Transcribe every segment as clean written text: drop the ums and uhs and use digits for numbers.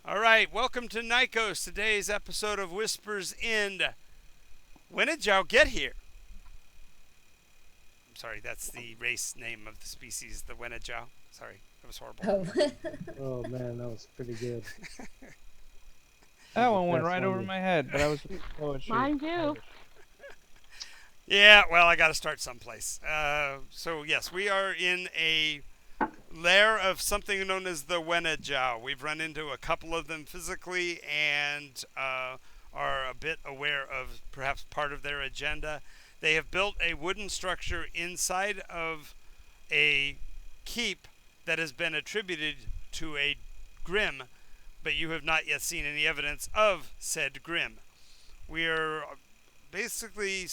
All right, welcome to Nikos. Today's episode of Whispers End. Wenedjau, get here. I'm sorry, that's the race name of the species, the Wenedjau. Sorry, that was horrible. Oh. Oh man, that was pretty good. That The one went best right over one. my head, but I was poetry. Mine too. Yeah, well, I got to start someplace. So yes, we are in a lair of something known as the Wenedjau. We've run into a couple of them physically and are a bit aware of perhaps part of their agenda. They have built a wooden structure inside of a keep that has been attributed to a Grim, but you have not yet seen any evidence of said Grim. We are basically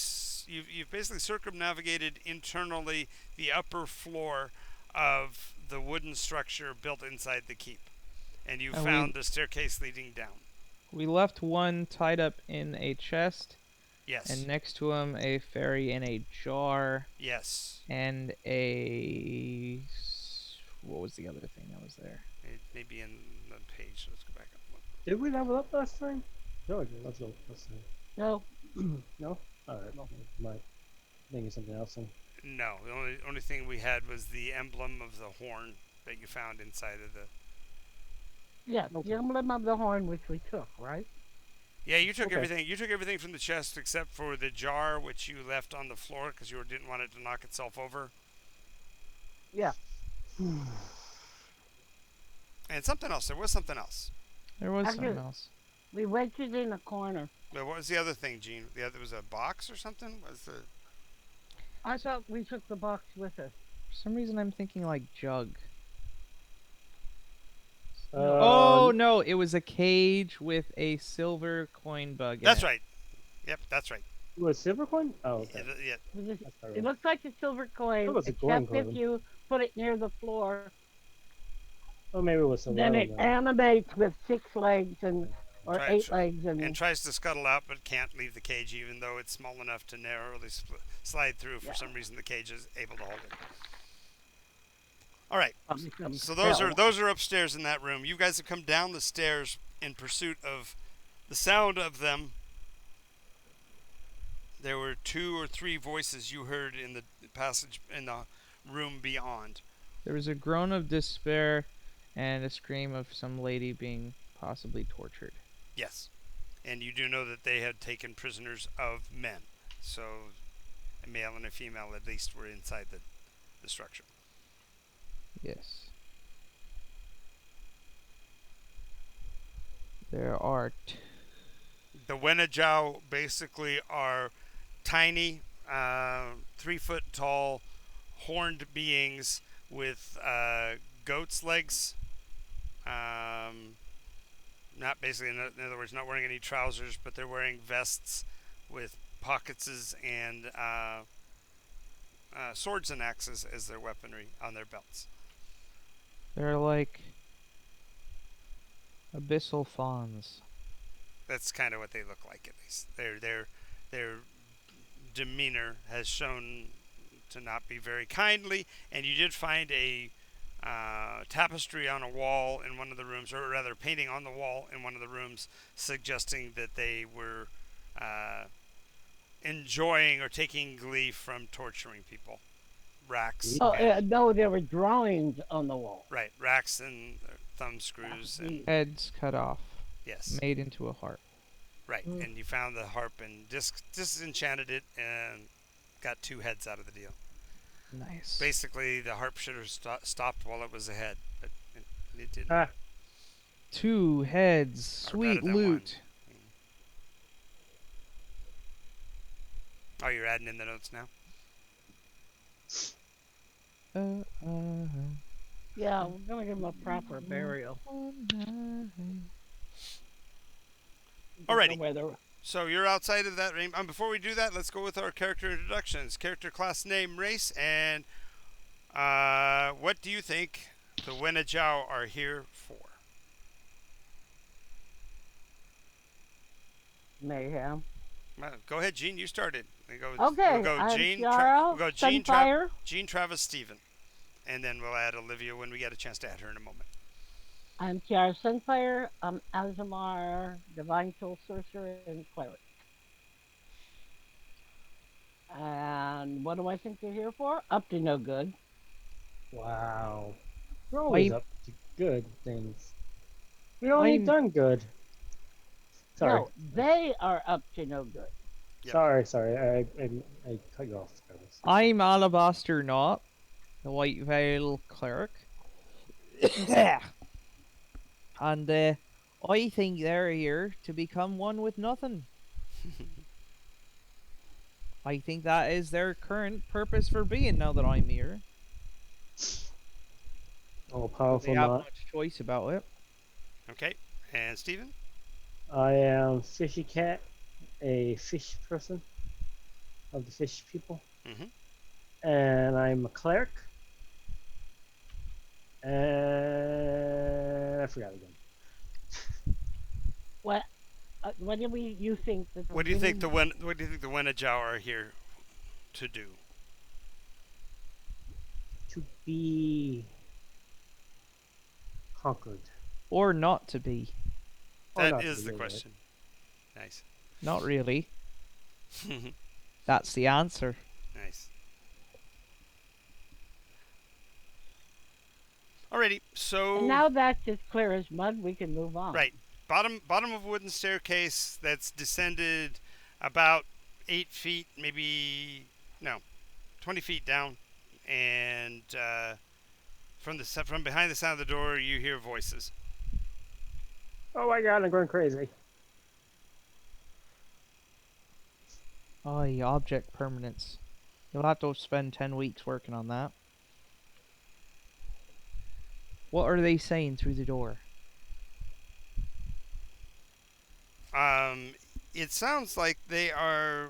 you've basically circumnavigated internally the upper floor of the wooden structure built inside the keep, and you And found the staircase leading down. We left one tied up in a chest, Yes. and next to him a fairy in a jar, Yes. and a... What was the other thing that was there? It may be in the page. Let's go back up. Did we level up last time? No, I didn't. Let's go. Let's see. No. No? Alright. No. Might think of something else then. No, the only thing we had was the emblem of the horn that you found inside of the. Yeah, Okay. the emblem of the horn, which we took, right? Yeah, you took Okay. everything. You took everything from the chest except for the jar, which you left on the floor because you didn't want it to knock itself over. Yeah. And something else. There was something else. There was Actually- something else. We wedged it in a corner. But what was the other thing, Gene? The other was a box or something. Was the I thought we took the box with us. For some reason I'm thinking like jug. Uh, Oh, no, it was a cage with a silver coin bug in That's it. right. Yep, that's right. Was silver coin? Oh, okay. Yeah. It, just, That's not it right. looks like a silver coin, That was a except coin if coin. you put it near the floor. Oh, maybe it was silver. Then I it don't know. animates with 6 legs or Try- 8 try- legs. And tries to scuttle out, but can't leave the cage, even though it's small enough to narrowly slide through. For some reason, the cage is able to hold it. All right. So those are upstairs in that room. You guys have come down the stairs in pursuit of the sound of them. There were 2 or 3 voices you heard in the passage in the room beyond. There was a groan of despair and a scream of some lady being possibly tortured. Yes. And you do know that they had taken prisoners of men. So a male and a female at least were inside the structure. Yes. There are The Wenedjau basically are tiny, 3 foot tall, horned beings with goat's legs. Not basically, in other words, not wearing any trousers, but they're wearing vests with pockets and swords and axes as their weaponry on their belts. They're like abyssal fawns. That's kind of what they look like, at least. Their demeanor has shown to not be very kindly, and you did find a tapestry on a wall in one of the rooms, or rather, painting on the wall in one of the rooms, suggesting that they were enjoying or taking glee from torturing people. Racks. Oh, and- no, there were drawings on the wall. right, racks and thumb screws, and Heads cut off, yes, made into a harp. right. And you found the harp and disenchanted it and got 2 heads out of the deal. Nice. Basically, the harp should have stopped while it was ahead, but it didn't. Ah. 2 heads. Or better Sweet than loot. Oh, you're adding in the notes now? Yeah, we're going to give them a proper burial. Alrighty. Whether So you're outside of that range. Before we do that, let's go with our character introductions. Character, class, name, race, and what do you think the Wenedjau are here for? mayhem. Go ahead, Gene. You started. We go, Okay, we'll go I'm Gene, Chiara, we'll go Gene, Sunfire. Gene, Travis, Steven. And then we'll add Olivia when we get a chance to add her in a moment. I'm Tiara Sunfire. I'm Azamar, Divine Soul Sorcerer, and Cleric. And what do I think they're here for? Up to no good. Wow. We're always I'm up to good things. We only I'm done good. Sorry. No, they are up to no good. Yep. Sorry. I cut you off, Travis. I'm Alabaster Knot, the White Veil cleric. And I think they're here to become one with nothing. I think that is their current purpose for being now that I'm here. All Do they powerful have not. much choice about it? Okay. And Steven? I am Fishy Cat, a fish person of the fish people. Mm-hmm. And I'm a cleric. And I forgot again. What? What do we? You think that the What do you think winning? What do you think the Wenedjau are here to do? To be conquered. Or not to be? Or That not to is be the right. question. Nice. Not really. That's the answer. Nice. Alrighty. And So now that's as clear as mud. We can move on. right, bottom of a wooden staircase that's descended about 8 feet, maybe no, 20 feet down, and from behind the sound of the door, you hear voices. Oh my god, I'm going crazy. Oh, object permanence. You'll have to spend 10 weeks working on that. What are they saying through the door? It sounds like they are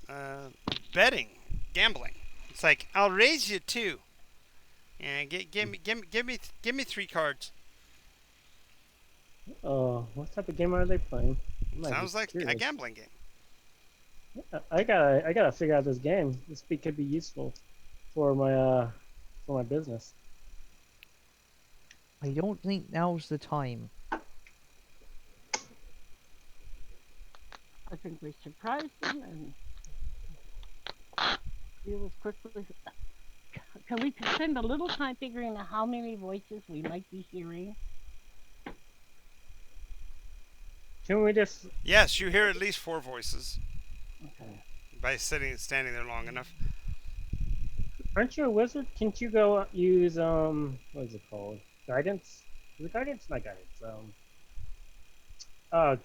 uh, betting, gambling. It's like I'll raise you two, and give me 3 cards. What type of game are they playing? I might be Sounds like a curious. gambling game. I gotta figure out this game. Could be useful for my business. I don't think now's the time. I think we surprise them and deal as quickly. Can we spend a little time figuring out how many voices we might be hearing? Can we just? Yes, you hear at least 4 voices Okay. by standing there long enough. Aren't you a wizard? Can't you go use what is it called? Guidance? Is it guidance? Not guidance.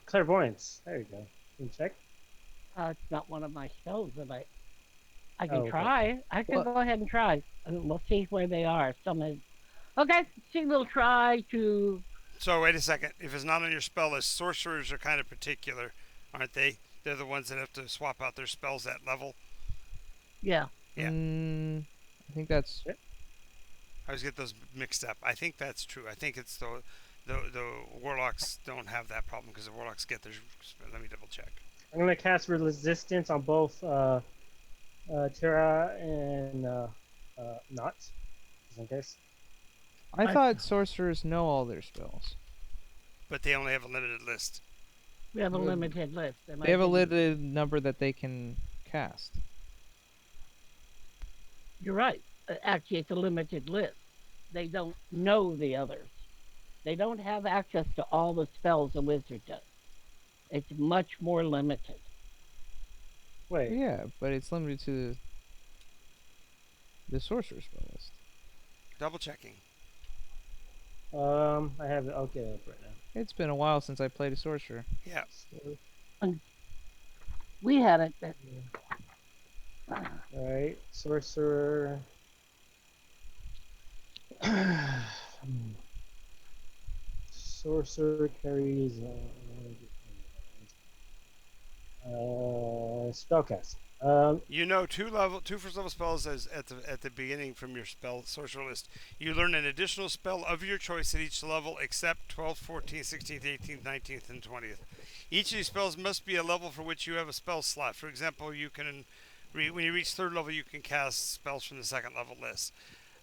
Clairvoyance. There you go. Can you check? It's not one of my spells, but I Oh, can okay. try. I can What? go ahead and try. We'll see where they are. Okay, she will try to. So wait a second. If it's not on your spell list, sorcerers are kind of particular, aren't they? They're the ones that have to swap out their spells at level. Yeah. Yeah. I think that's. Yeah. I always get those mixed up. I think that's true. I think it's the warlocks don't have that problem because the warlocks get their. Let me double check. I'm gonna cast resistance on both Terra and Not, just in case. I thought sorcerers know all their spells. But they only have a limited list. We have a limited list. They have a limited number that they can cast. You're right. Actually, it's a limited list. They don't know the others. They don't have access to all the spells a wizard does. It's much more limited. Wait. Yeah, but it's limited to the sorcerer spell list. Double checking. I have it. I'll get it up right now. It's been a while since I played a sorcerer. Yeah. We had it. All right, sorcerer. Sorcerer carries spellcast. You know two first level spells as at the beginning from your spell sorcerer list. You learn an additional spell of your choice at each level except 12th, 14th, 16th, 18th, 19th, and 20th. Each of these spells must be a level for which you have a spell slot. For example, you can when you reach third level, you can cast spells from the second level list.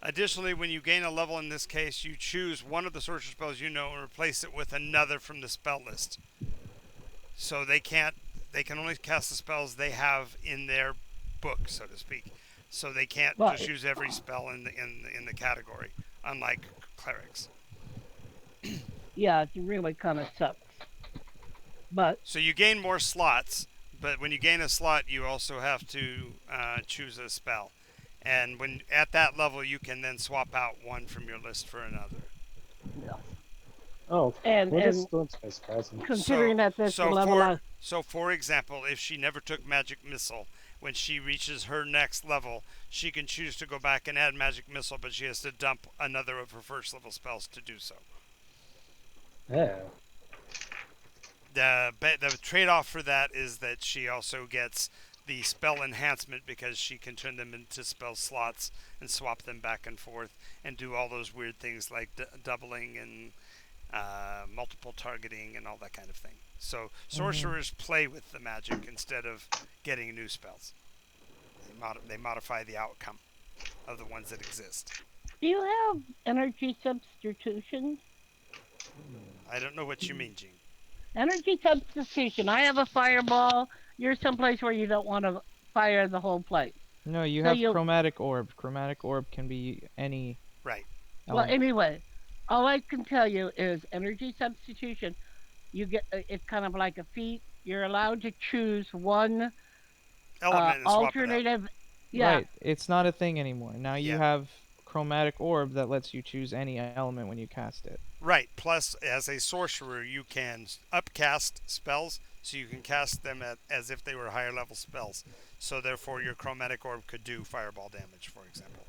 Additionally, when you gain a level in this case, you choose one of the sorcerer spells you know and replace it with another from the spell list. So they can't. They can only cast the spells they have in their book, so to speak. So they can't Well, just use every spell in the category, unlike clerics. yeah, it really kind of sucks. But So you gain more slots, but when you gain a slot, you also have to choose a spell. And when at that level, you can then swap out one from your list for another. Oh, and what is and Storm Spice Rising? considering that that's the level I For example, if she never took Magic Missile, when she reaches her next level, she can choose to go back and add Magic Missile, but she has to dump another of her first level spells to do so. Yeah. The trade-off for that is that she also gets the spell enhancement because she can turn them into spell slots and swap them back and forth and do all those weird things like doubling and multiple targeting and all that kind of thing. So sorcerers play with the magic instead of getting new spells. They modify the outcome of the ones that exist. do you have energy substitution? I don't know what you mean, Gene. Energy substitution. I have a fireball. You're someplace where you don't want to fire the whole place. No, you So have you- chromatic orb. Chromatic orb can be any. Right. Well, element. anyway, all I can tell you is energy substitution. You get it's kind of like a feat. You're allowed to choose one Element and swap it out. alternative. Yeah, Right. It's not a thing anymore. Now you Yeah. have chromatic orb that lets you choose any element when you cast it. Right. Plus, as a sorcerer, you can upcast spells, so you can cast them as if they were higher level spells. So therefore, your chromatic orb could do fireball damage, for example.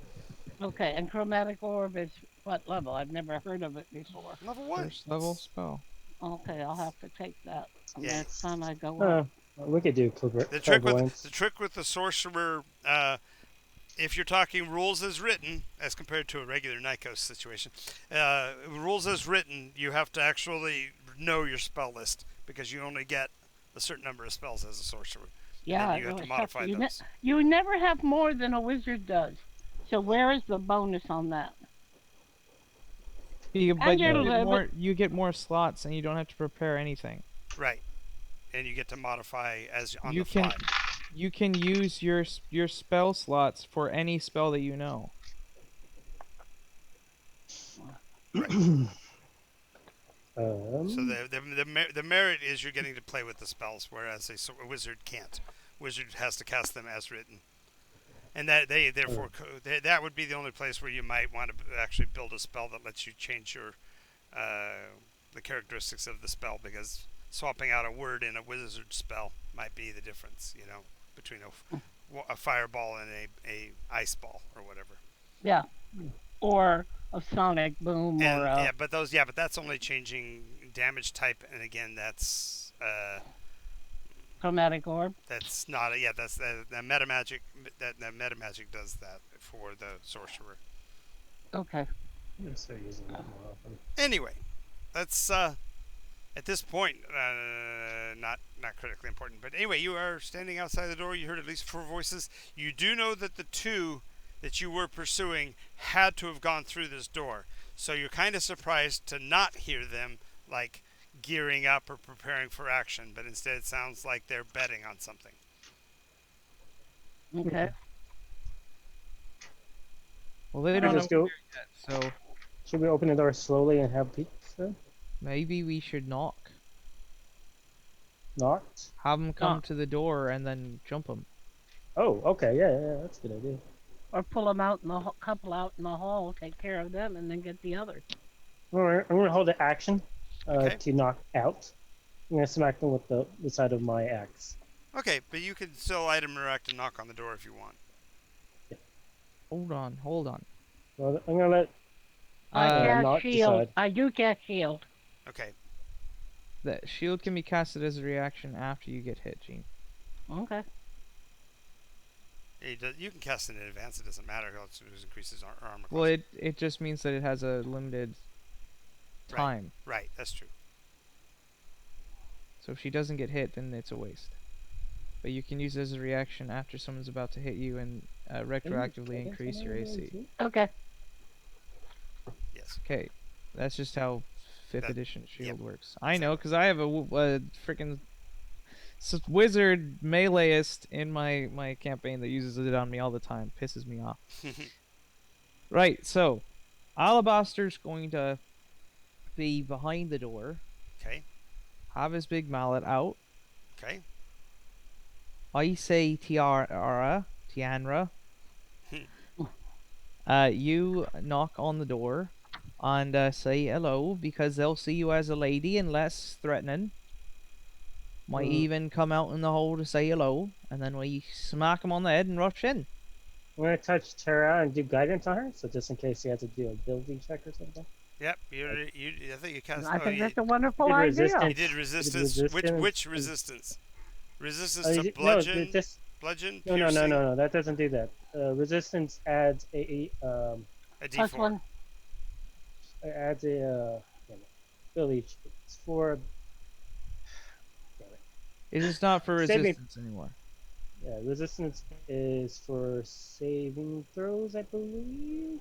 okay. And chromatic orb is what level? I've never heard of it before. Level 1. First level spell. Okay, I'll have to take that Yeah. next time I go up. We could do The clairvoyance. trick with the sorcerer, if you're talking rules as written, as compared to a regular Nikos situation, rules as written, you have to actually know your spell list because you only get a certain number of spells as a sorcerer. Yeah, and you have to modify those. You never have more than a wizard does. So where is the bonus on that? But your you get more slots and you don't have to prepare anything. Right, and you get to modify as on You the can fly. you can use your spell slots for any spell that you know. So the merit is you're getting to play with the spells, whereas a wizard can't. Wizard has to cast them as written, and that that would be the only place where you might want to actually build a spell that lets you change your the characteristics of the spell, because swapping out a word in a wizard spell might be the difference, between a fireball and a ice ball or whatever. Yeah. Or a sonic boom And, or a but that's only changing damage type, and again, that's chromatic orb. that's not that's the meta magic. That meta magic does that for the sorcerer. Okay. I'm start using that more often. Anyway, that's at this point not critically important. But anyway, you are standing outside the door. You heard at least 4 voices. You do know that the 2 that you were pursuing had to have gone through this door. So you're kind of surprised to not hear them, like gearing up or preparing for action, but instead it sounds like they're betting on something. Okay. Well, they We don't know just go. yet, so Should we open the door slowly and have peeks then? maybe we should knock. Not? Have them come Knock. to the door and then jump them. Oh, okay. Yeah, that's a good idea. Or pull them out in the couple out in the hall, take care of them, and then get the others. Alright, I'm gonna hold the action Okay. to knock out. I'm gonna smack them with the side of my axe. Okay, but you can still item react and knock on the door if you want. Hold on. Well, I'm gonna let I not cast shield. decide. I do cast shield. Okay. The shield can be casted as a reaction after you get hit, Gene. Okay. You can cast it in advance. It doesn't matter. It increases armor class. Well, it just means that it has a limited Right. time. Right, that's true. So if she doesn't get hit, then it's a waste. But you can use it as a reaction after someone's about to hit you and retroactively increase your AC. Okay. Yes. Okay, that's just how fifth That- edition yep, shield works. I know, because I have a freaking wizard meleeist in my campaign that uses it on me all the time. Pisses me off. Right, so Alabaster's going to be behind the door, Okay. have his big mallet out. Okay. I say Tianra. You knock on the door and say hello because they'll see you as a lady and less threatening. Might even come out in the hole to say hello, and then we smack him on the head and rush in. I'm gonna touch Tara and do guidance on her, so just in case she has to do a building check or something. Yep. I think you cast. I Oh, think you, that's a wonderful did idea. resistance. you did resistance. resistance Which and- resistance? Resistance Oh, to you did- bludgeon. No, just Bludgeon. no, no, no, Piercing, no, no. That doesn't do that. Resistance adds A Plus D4. one. adds a damn it, ability. It's for. Damn it. It's just not for Saving- resistance anymore. Yeah, resistance is for saving throws, I believe.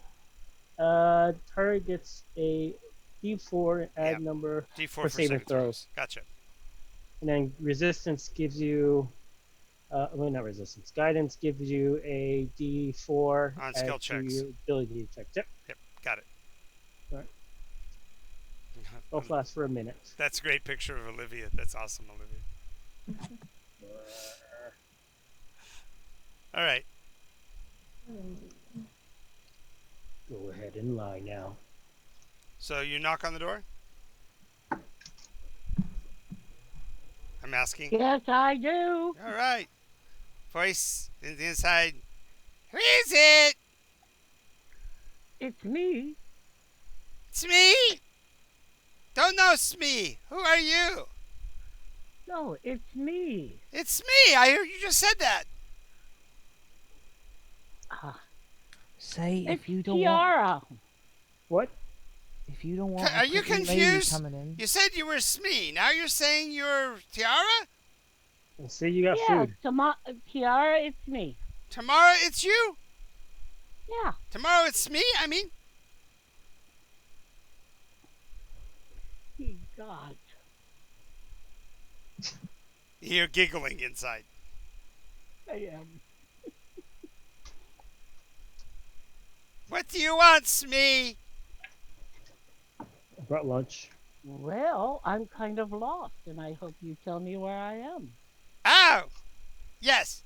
Target gets a D4 add Yep. number, D4 for for saving saving throws. Gotcha. and then resistance gives you. Well, not resistance. Guidance gives you a D4 On add skill to checks. your ability check. Yep, Yep. Got it. Right. both last for a minute. That's a great picture of Olivia. That's awesome, Olivia. All right. Go ahead and lie now. So you knock on the door. I'm asking. Yes, I do. All right. Voice in the inside. Who is it? It's me. It's me. Don't know it's me. Who are you? No, it's me. It's me. I heard you just said that. Ah, Say it's if you don't want, Tiara. What? if you don't want. Are a you pretty lady confused? coming in. You said you were Smee. Now you're saying you're Tiara? See, you got Yeah, food. Tiara, it's me. Tomorrow it's you? Yeah. Tomorrow it's me? I mean, God. you're giggling inside. I am. What do you want, Smee? I brought lunch. Well, I'm kind of lost, and I hope you tell me where I am. Oh, yes.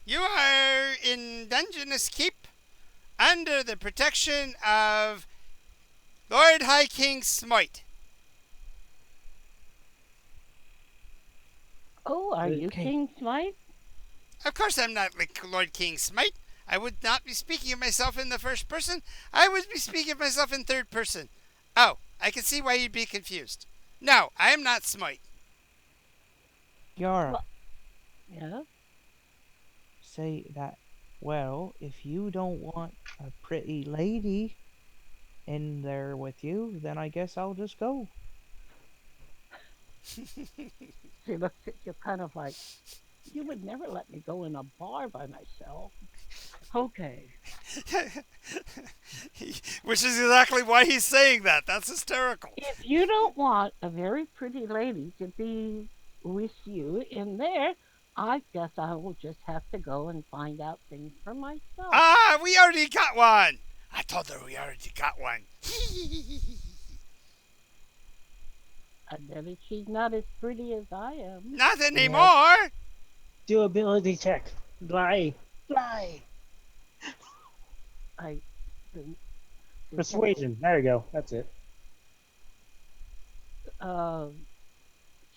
You are in Dungeness Keep under the protection of Lord High King Smite. Oh, are you Okay. King Smite? Of course I'm not like Lord King Smite. I would not be speaking of myself in the first person. I would be speaking of myself in third person. Oh, I can see why you'd be confused. No, I am not Smite. Yara, Well- Yeah. say that. Well, if you don't want a pretty lady in there with you, then I guess I'll just go. She looks at you kind of like, you would never let me go in a bar by myself. Okay. Which is exactly why he's saying that. That's hysterical. If you don't want a very pretty lady to be with you in there, I guess I will just have to go and find out things for myself. Ah, we already got one. I told her we already got one. And then she's not as pretty as I am. Not anymore. Do ability check. Lie. Lie. I. Persuasion. There you go. That's it.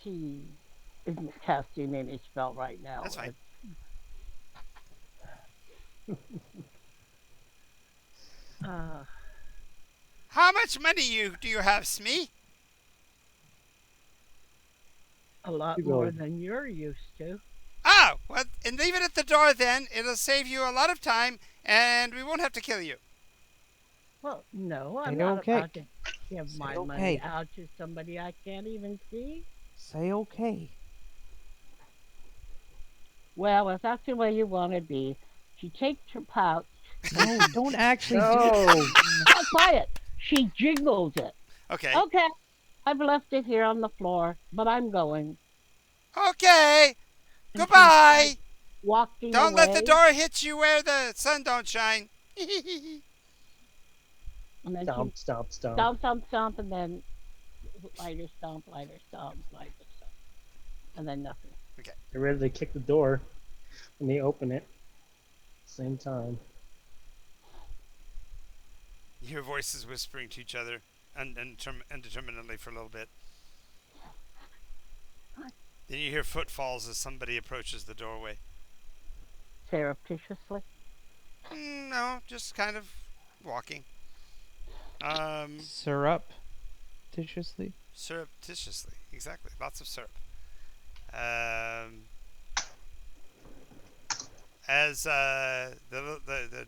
She isn't casting any spell right now. That's fine. How much money do you have, Smee? A lot Keep more going. than you're used to. Oh, well, and leave it at the door then. It'll save you a lot of time, and we won't have to kill you. Well, no, I'm Say not okay. about to give Say my okay. money out to somebody I can't even see. Say okay. Well, if that's the way you want to be, she takes her pouch. No, don't actually do No. it. Oh, quiet! She jiggles it. Okay. Okay, I've left it here on the floor, but I'm going. Okay. And she starts Goodbye. walking Don't let the away. door hit you where the sun don't shine. And then she Stomp, stomp, stomp. stomp, stomp, stomp, and then lighter stomp, lighter stomp, and then nothing. Okay. They're ready to kick the door when they open it. Same time. You hear voices whispering to each other undeterminedly for a little bit. Then you hear footfalls as somebody approaches the doorway. Surreptitiously. No, just kind of walking. Um, Surreptitiously. Surreptitiously. Exactly. Lots of syrup. Um, as the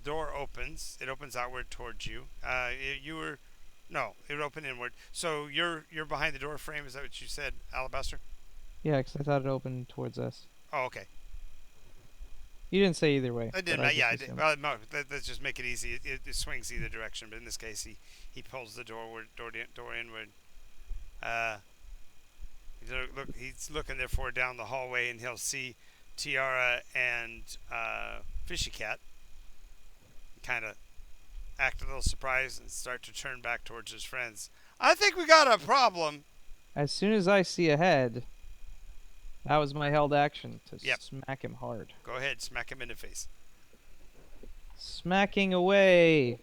door opens, it opens outward towards you. You were, no, it would open inward. So you're behind the door frame. Is that what you said, Alabaster? Yeah, because I thought it opened towards us. Oh, okay. You didn't say either way. I but did. Yeah, just I did. assumed. Well, no, let's just make it easy. It swings either direction, but in this case, he pulls the door inward. Uh, he's looking therefore down the hallway, and he'll see Tiara and Fishy Cat. Kind of act a little surprised and start to turn back towards his friends. I think we got a problem. As soon as I see a head, that was my held action to Yep. smack him hard. Go ahead, smack him in the face. Smacking away.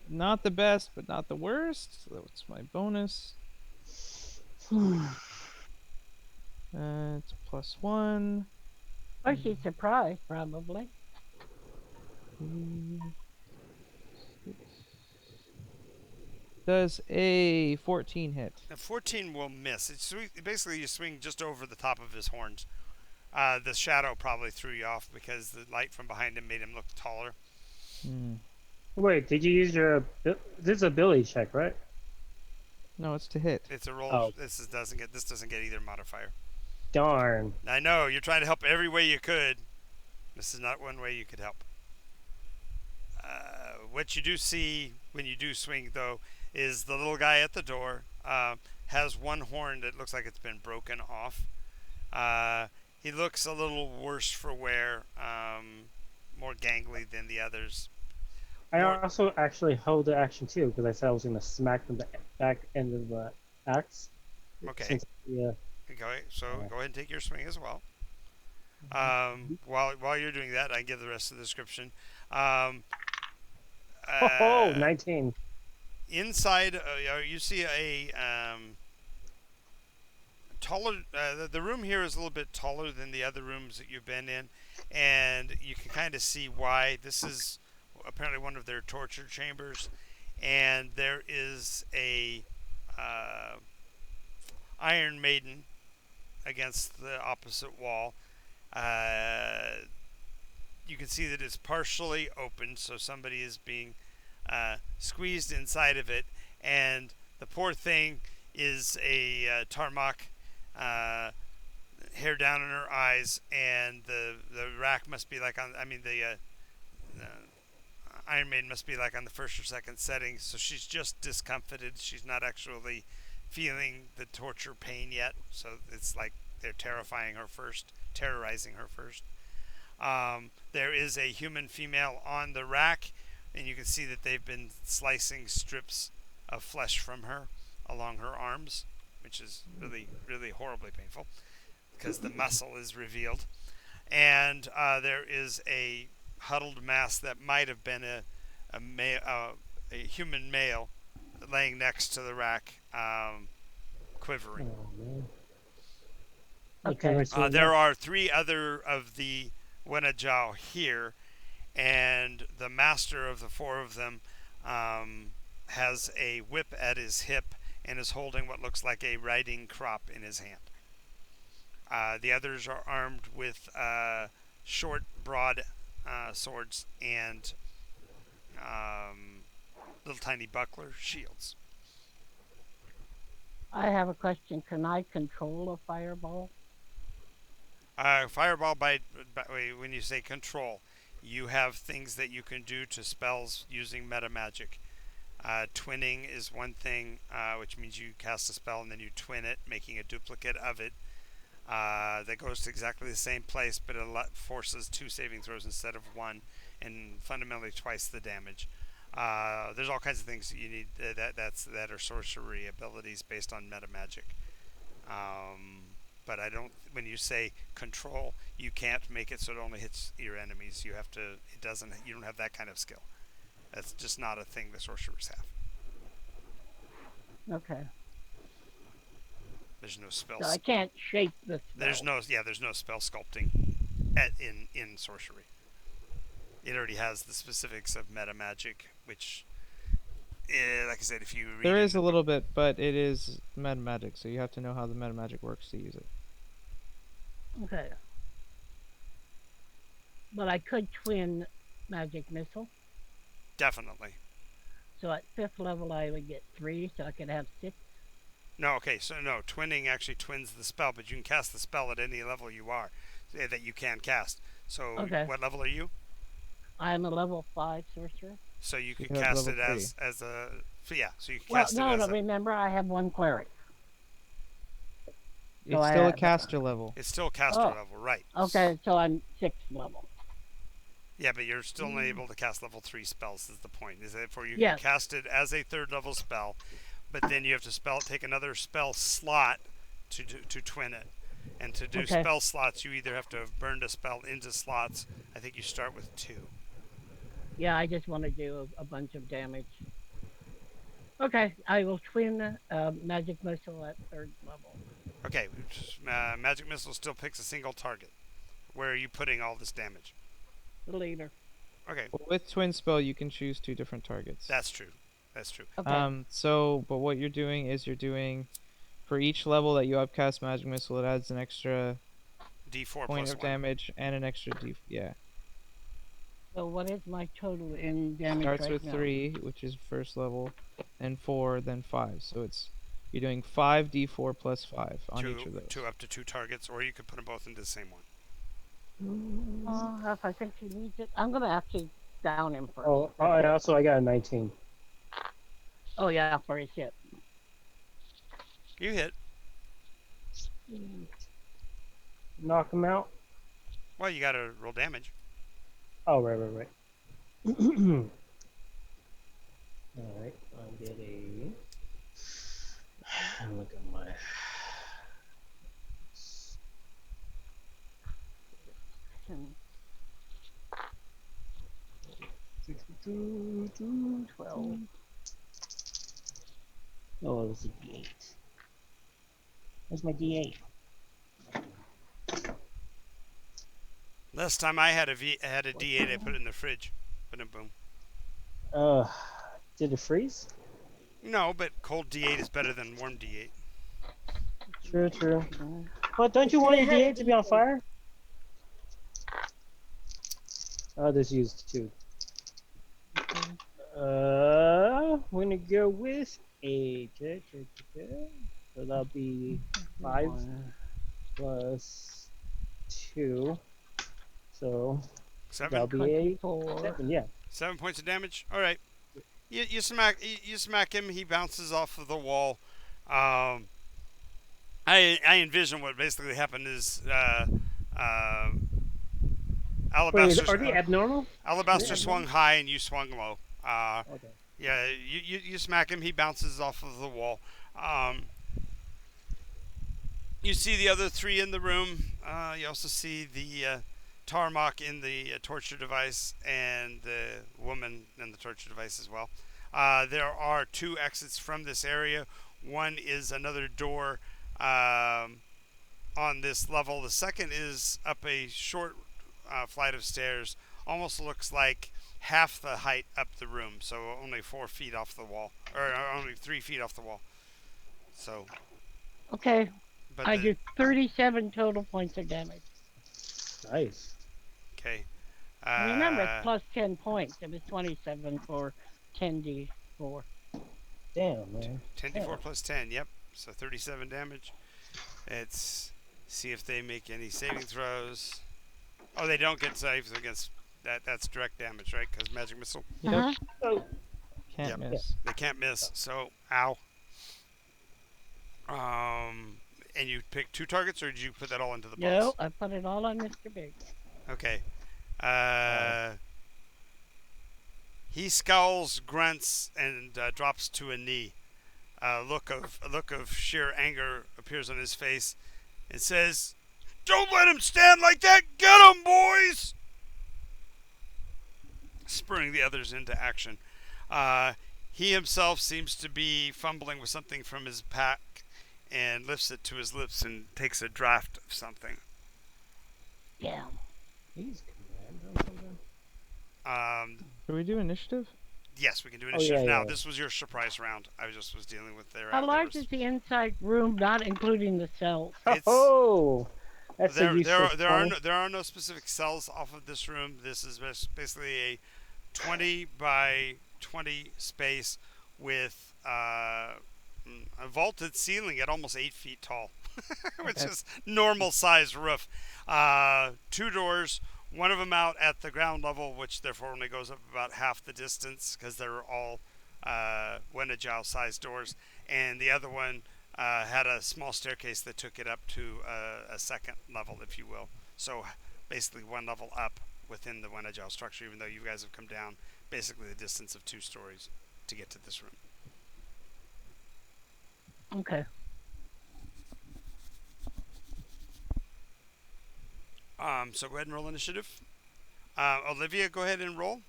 Not the best, but not the worst. That's my bonus. It's +1. Or she's surprised, probably. 3, 6. Does a 14 hit? A 14 will miss. Basically, you swing just over the top of his horns. The shadow probably threw you off because the light from behind him made him look taller. Hmm. Wait, did you use your? This is a ability check, right? No, it's to hit. It's a roll. Oh. This doesn't get either modifier. Darn. I know you're trying to help every way you could. This is not one way you could help. What you do see when you do swing, though, is the little guy at the door has one horn that looks like it's been broken off. He looks a little worse for wear, more gangly than the others. I also actually held the action too because I said I was going to smack them the back end of the axe. Okay. Since, yeah. Okay, so go ahead and take your swing as well. While you're doing that, I can give the rest of the description. Oh, 19. Inside, you see a taller. The room here is a little bit taller than the other rooms that you've been in, and you can kind of see why. This is apparently one of their torture chambers, and there is a Iron Maiden against the opposite wall. You can see that it's partially open, so somebody is being squeezed inside of it, and the poor thing is a Tarmac, hair down in her eyes, and the rack must be like on. I mean the Iron Maiden must be like on the first or second setting, so she's just discomfited. She's not actually feeling the torture pain yet, so it's like they're terrorizing her first. There is a human female on the rack, and you can see that they've been slicing strips of flesh from her along her arms, which is really, really horribly painful because the muscle is revealed. And there is a huddled mass that might have been a human male laying next to the rack, quivering. Oh, man. Okay. There are 3 other of the Wenedjau here, and the master of the 4 of them has a whip at his hip and is holding what looks like a riding crop in his hand. The others are armed with short, broad swords and little tiny buckler shields. I have a question. Can I control a fireball? Fireball by when you say control, you have things that you can do to spells using meta magic. Twinning is one thing, which means you cast a spell and then you twin it, making a duplicate of it. That goes to exactly the same place, but it forces 2 saving throws instead of 1, and fundamentally twice the damage. There's all kinds of things that you need that are sorcery abilities based on meta magic. But I don't. When you say control, you can't make it so it only hits your enemies. You have to. It doesn't. You don't have that kind of skill. That's just not a thing the sorcerers have. Okay. There's no spell. So I can't shape the spell. There's no. Yeah. There's no spell sculpting in sorcery. It already has the specifics of meta magic, which, like I said, if you read There is a little bit, but it is meta magic, so you have to know how the meta magic works to use it. Okay. But I could twin magic missile. Definitely. So at 5th level I would get 3, so I could have 6. No, okay, so no, twinning actually twins the spell, but you can cast the spell at any level you are that you can cast. So Okay. what level are you? I'm a level 5 sorcerer. So you You could have cast level it 3. as a yeah. So you can Well, cast no, it no, as remember I have 1 cleric. So It's I still a have- caster level. it's still caster Oh. level, right? Okay, so I'm 6th level. Yeah, but you're still unable to cast level 3 spells. Is the point? Is that for you Yes. can cast it as a 3rd level spell, but then you have to take another spell slot to twin it. And to do Okay. spell slots, you either have to have burned a spell into slots. I think you start with 2. Yeah, I just want to do a bunch of damage. Okay, I will twin magic missile at 3rd level. Okay, magic missile still picks a single target. Where are you putting all this damage? The leader. Okay, With twin spell, you can choose 2 different targets. that's true. That's true. Okay. But what you're doing is you're doing, for each level that you upcast magic missile, it adds an extra D4 point plus of 1. damage and an extra d. Yeah. So what is my total in damage Starts right with now? 3, which is first level, then 4, then 5. So you're doing 5d4 plus 5 on each of those. Two up to 2 targets, or you could put them both into the same one. If I think he needs it, I'm gonna actually down him first. Oh, and also I got a 19. Oh yeah, for his hit. You hit. Knock him out. Well, you got to roll damage. Oh, right. Alright, I'll get a. Look at my. 12. Oh, it was a D8. Where's my D8? Last time I had a D8, I put it in the fridge. Boom, boom. Did it freeze? No, but cold D8 is better than warm D8. True. But don't you want your D8 to be on fire? I'll just use 2. We're gonna go with a. So that'll be 5 plus 2. So 7. that'll be 8. 24. 7, yeah. 7 points of damage. All right. You smack him. He bounces off of the wall. I envision what basically happened is Alabaster. Wait, are they abnormal? Alabaster swung high and you swung low. Okay. Yeah, you smack him. He bounces off of the wall. You see the other 3 in the room. You also see the Tarmok in the torture device and the woman in the torture device as well. There are 2 exits from this area. One is another door on this level. The second is up a short flight of stairs. Almost looks like half the height up the room, so only 4 feet off the wall, or only 3 feet off the wall. So, Okay, but I did 37 total points of damage. Nice. okay. Remember, it's plus 10 points. It was 27 for 10d4. Damn, man. 10d4 plus 10. Yep. So 37 damage. Let's see if they make any saving throws. Oh, they don't get saves against That's direct damage, right? Because magic missile. Yep. Uh-huh. Oh, Can't Yep. miss. They can't miss. So ow. And you pick 2 targets, or did you put that all into the No, boss? I put it all on Mr. Big. Okay. wow. He scowls, grunts, and drops to a knee. A look of sheer anger appears on his face, and says, "Don't let him stand like that! Get him, boys!" Spurring the others into action. He himself seems to be fumbling with something from his pack, and lifts it to his lips and takes a draught of something. Yeah. He's command or something. Can we do initiative? Yes, we can do Oh, initiative yeah, now. yeah. This was your surprise round. I just was dealing with their. How there large was- is the inside room, not including the cells? It's- Oh, that's a useless there are no specific cells off of this room. This is basically a 20 by 20 space with a vaulted ceiling at almost 8 feet tall, which Okay. is normal size roof. 2 doors, one of them out at the ground level, which therefore only goes up about half the distance because they're all Wenedjau sized doors, and the other one had a small staircase that took it up to a second level, if you will. So basically 1 level up within the Wenedjau structure, even though you guys have come down basically the distance of 2 stories to get to this room. Okay. So go ahead and roll initiative. Olivia, go ahead and roll.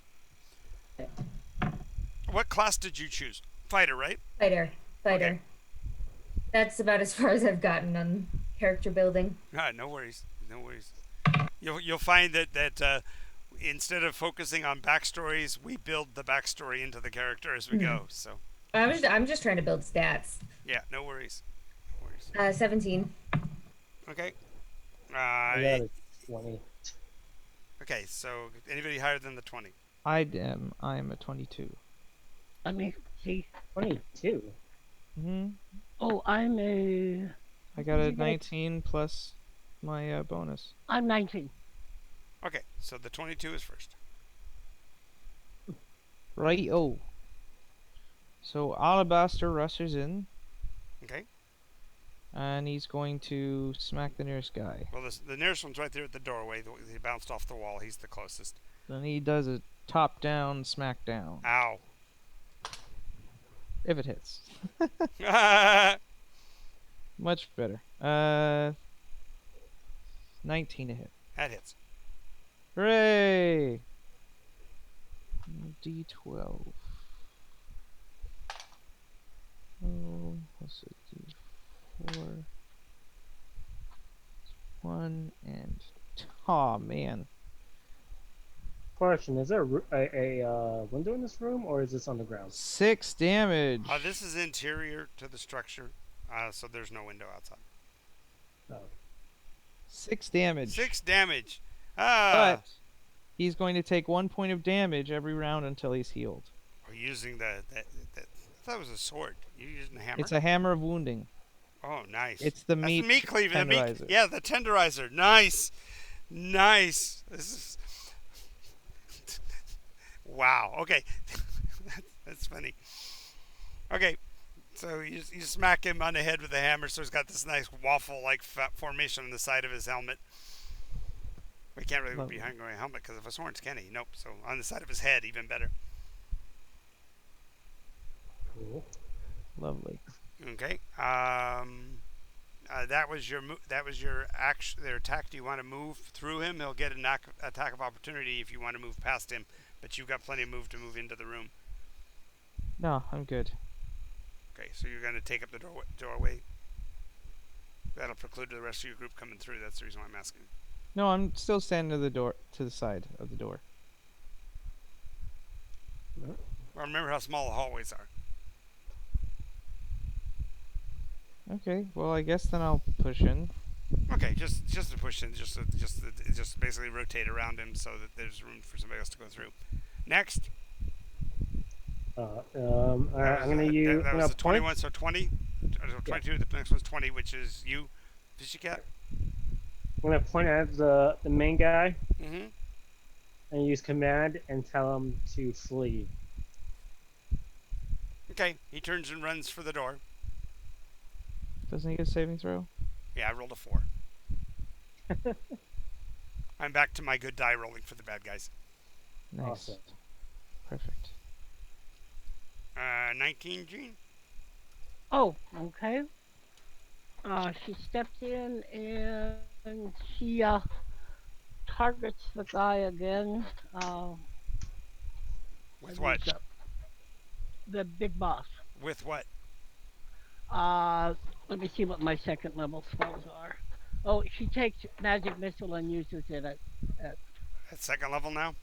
What class did you choose? Fighter, right? Fighter. Okay. That's about as far as I've gotten on character building. No worries. No worries. You'll find that instead of focusing on backstories, we build the backstory into the character as we go. So I'm just trying to build stats. yeah, no worries. No worries. 17. Okay. I got a 20. Okay. So anybody higher than the 20? I am a 22. Let me see. 22. Hmm. Oh, I'm a. I got a 19 plus my bonus. I'm 19. Okay. So the 22 is first. Right. Oh. So Alabaster rushes in, Okay. and he's going to smack the nearest guy. Well, the nearest one's right there at the doorway. He bounced off the wall. He's the closest. Then he does a top down smack down. Ow. If it hits. That Much better. 19 to hit. hits. Hooray! D12. Oh, what's it? D4. 1 and. Aw, man. Question: is there a window in this room, or is this on the ground? 6 damage. This is interior to the structure, so there's no window outside. Oh. 6 damage. 6 damage. But he's going to take 1 point of damage every round until he's healed. We're using the I thought it was a sword. You're using a hammer. It's a hammer of wounding. Oh, nice. It's the That's meat, the meat cleaver. tenderizer. Yeah, the tenderizer. Nice. Nice. This is. Wow. Okay. That's funny. Okay. So you smack him on the head with a hammer, so he's got this nice waffle-like formation on the side of his helmet. We can't really Lovely. be behind a helmet because of his horns, can he? Nope. So on the side of his head, even better. Cool. Lovely. Okay. That was your their attack. Do you want to move through him? He'll get an attack of opportunity if you want to move past him, but you've got plenty of move to move into the room. No, I'm good. Okay, so you're going to take up the doorway. That'll preclude the rest of your group coming through. That's the reason why I'm asking. No, I'm still standing to the side of the door. Well, remember how small the hallways are. Okay, well I guess then I'll push in. Okay, just to push in, just basically rotate around him so that there's room for somebody else to go through. Next. All right, I'm gonna use. That I'm was gonna a 21, so 20. 22. The next one's 20, which is you, Fishy Cat. I'm gonna point at the main guy. Mm-hmm. and use command and tell him to flee. Okay, he turns and runs for the door. Doesn't he get a saving throw? Yeah, I rolled a 4. I'm back to my good die rolling for the bad guys. Nice. Awesome. Perfect. 19, Gene. Oh, okay. She steps in and she targets the guy again. With what? The big boss. With what? Let me see what my second level spells are. Oh, she takes magic missile and uses it at At second level now?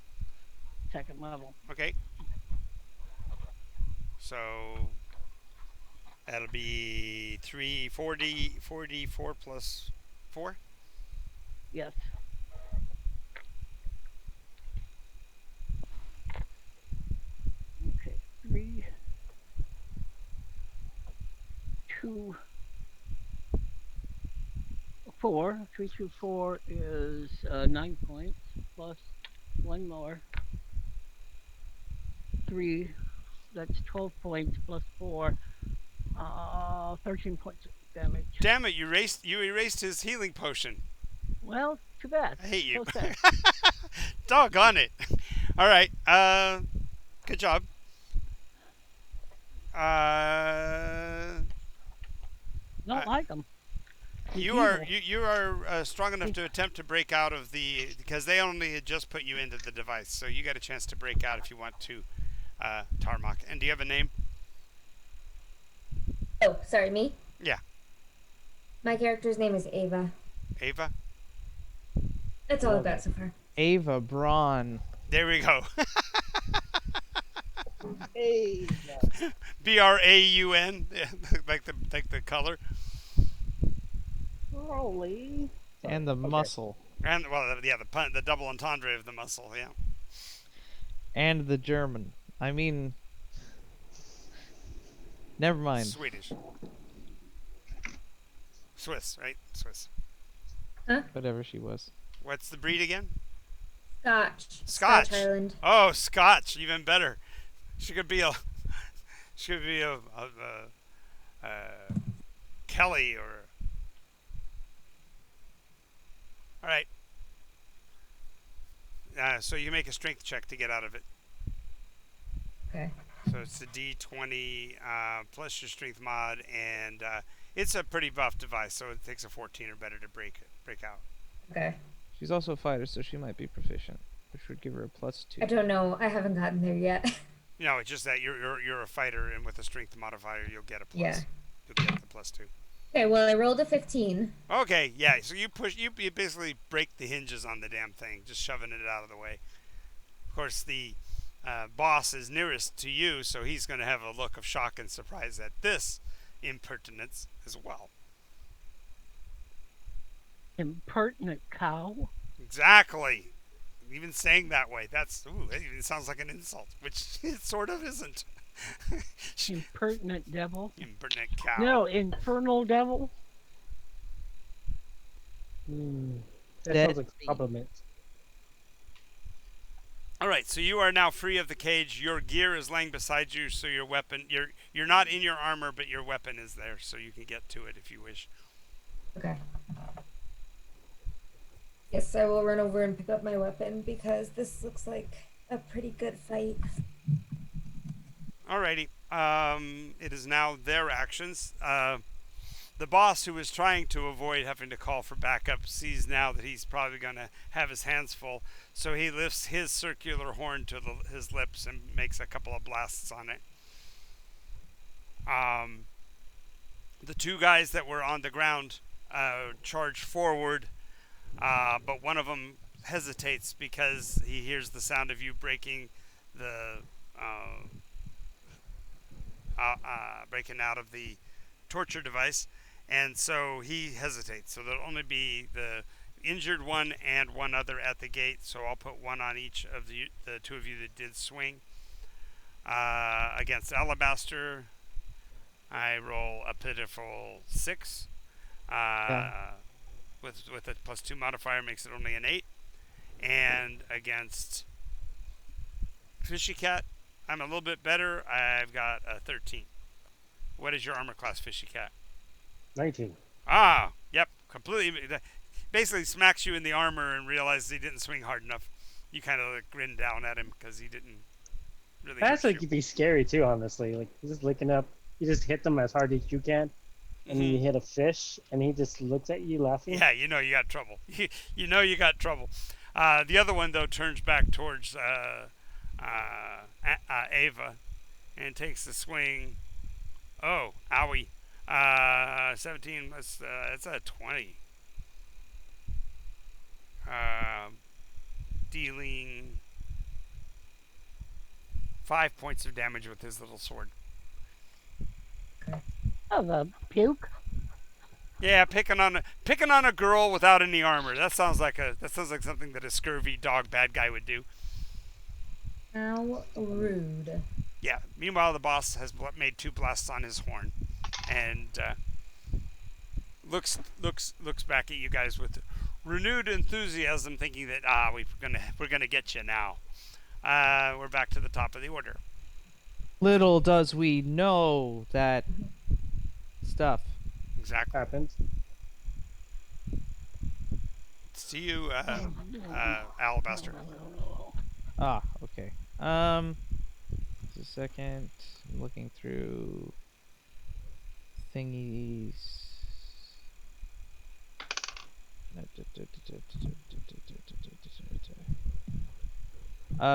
second level. Okay. So that'll be 4d4 plus 4. Yes. Okay. 3, 2, 4. 3 through 4 is 9 points plus one more. 3. That's 12 points plus 4. 13 points of damage. Damn it! You erased his healing potion. Well, too bad. I hate you. So sad. Doggone it! All right. Good job. Don't like them. You are strong enough to attempt to break out of the, because they only had just put you into the device, so you got a chance to break out if you want to, Tarmok. And do you have a name? Oh, sorry, me? Yeah. My character's name is Ava. Ava. That's all I've got so far. Ava Braun. There we go. Hey. Braun, like the color, Rolly. And the muscle. and the double entendre of the muscle. Yeah. And the German. I mean, never mind. Swedish. Swiss, right? Swiss. Whatever she was. What's the breed again? Scotch. Scotch. Island. Oh, Scotch, even better. She could be a Kelly or. All right. So you make a strength check to get out of it. Okay. So it's a D20 plus your strength mod, and it's a pretty buff device, so it takes a 14 or better to break out. Okay. She's also a fighter, so she might be proficient, which would give her a +2. I don't know. I haven't gotten there yet. No, it's just that you're a fighter, and with a strength modifier, you'll get a plus. Yeah. You'll get the +2. Okay, well, I rolled a 15. Okay, yeah. So you basically break the hinges on the damn thing, just shoving it out of the way. Of course, the boss is nearest to you, so he's going to have a look of shock and surprise at this impertinence as well. Impertinent cow. Exactly. Even saying that way, it even sounds like an insult, which it sort of isn't. Impertinent devil. Impertinent cow. No, infernal devil. That sounds like a compliment. All right, so you are now free of the cage. Your gear is laying beside you, so your weapon, you're not in your armor, but your weapon is there, so you can get to it if you wish. Okay. Yes, I will run over and pick up my weapon because this looks like a pretty good fight. Alrighty. It is now their actions. The boss, who is trying to avoid having to call for backup, sees now that he's probably going to have his hands full, so he lifts his circular horn to his lips and makes a couple of blasts on it. The two guys that were on the ground charge forward, but one of them hesitates because he hears the sound of you breaking breaking out of the torture device, and so he hesitates. So there'll only be the injured one and one other at the gate, so I'll put one on each of the two of you that did swing. Against Alabaster, I roll a pitiful 6. With a +2 modifier makes it only an 8. And against Fishy Cat, I'm a little bit better. I've got a 13. What is your armor class, Fishy Cat? 19. Ah, yep, completely. Basically smacks you in the armor and realizes he didn't swing hard enough. You kind of like grin down at him because he didn't really That's hit like you. be scary too, honestly. Like just looking up, you just hit them as hard as you can, and you Mhm. hit a fish, and he just looks at you laughing. Yeah, you know you got trouble. You know you got trouble. The other one though turns back towards Ava and takes the swing. Oh, owie. 17 was that's a 20. Uh, Dealing 5 points of damage with his little sword. Oh, the puke. Yeah, picking on a girl without any armor. That sounds like something that a scurvy dog bad guy would do. How rude. Yeah. Meanwhile, the boss has made 2 blasts on his horn, and looks back at you guys with renewed enthusiasm, thinking that we're gonna get you now. We're back to the top of the order. Little does we know that stuff. Exactly. Happens. See you, Alabaster. Ah, okay. Just a second. I'm looking through thingies.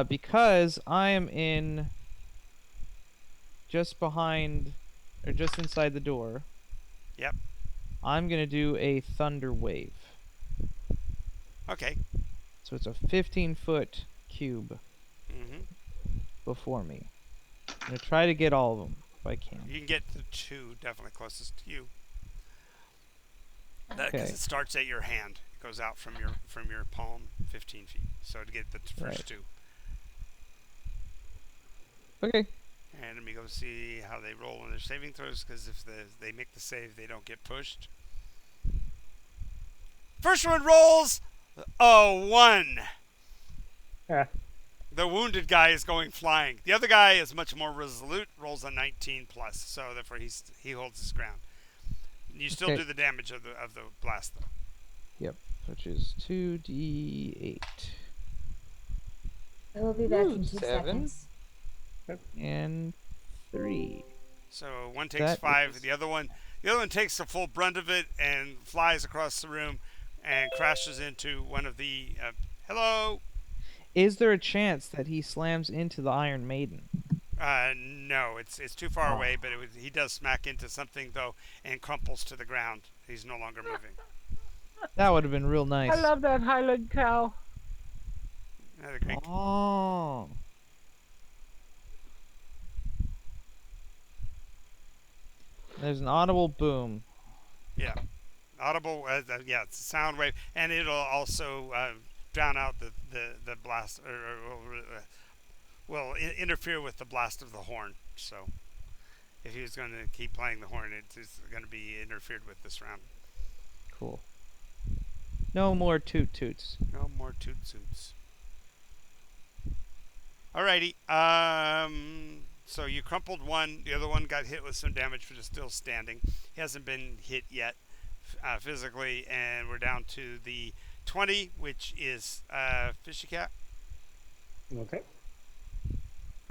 Because I am in just behind or just inside the door. Yep. I'm gonna do a thunder wave. Okay. So it's a 15-foot cube hmm before me. I'm gonna try to get all of them if I can. You can get the 2 definitely closest to you. Because Okay. it starts at your hand. It goes out from your palm 15 feet. So to get the first Right. 2. Okay. And let me go see how they roll on their saving throws, because if they make the save, they don't get pushed. First one rolls a 1. Yeah. The wounded guy is going flying. The other guy is much more resolute, rolls a 19 plus, so therefore he holds his ground. You still Okay. do the damage of the blast though. Yep. Which is 2d8 I will be back Ooh, in 2 7. seconds. and 3. So one takes That 5. is- The other one takes the full brunt of it and flies across the room and crashes into one of the. Hello. Is there a chance that he slams into the Iron Maiden? No, it's too far Oh. away, but he does smack into something though and crumples to the ground. He's no longer moving. That would have been real nice. I love that Highland cow. Another great. Oh. There's an audible boom. Yeah, audible. Yeah, it's a sound wave, and it'll also drown out the blast, will interfere with the blast of the horn. So, if he was going to keep playing the horn, it's going to be interfered with this round. Cool. No more toot toots. No more toot toots. Alrighty. So you crumpled one. The other one got hit with some damage, but is still standing. He hasn't been hit yet physically, and we're down to the 20, which is Fishy Cat. Okay.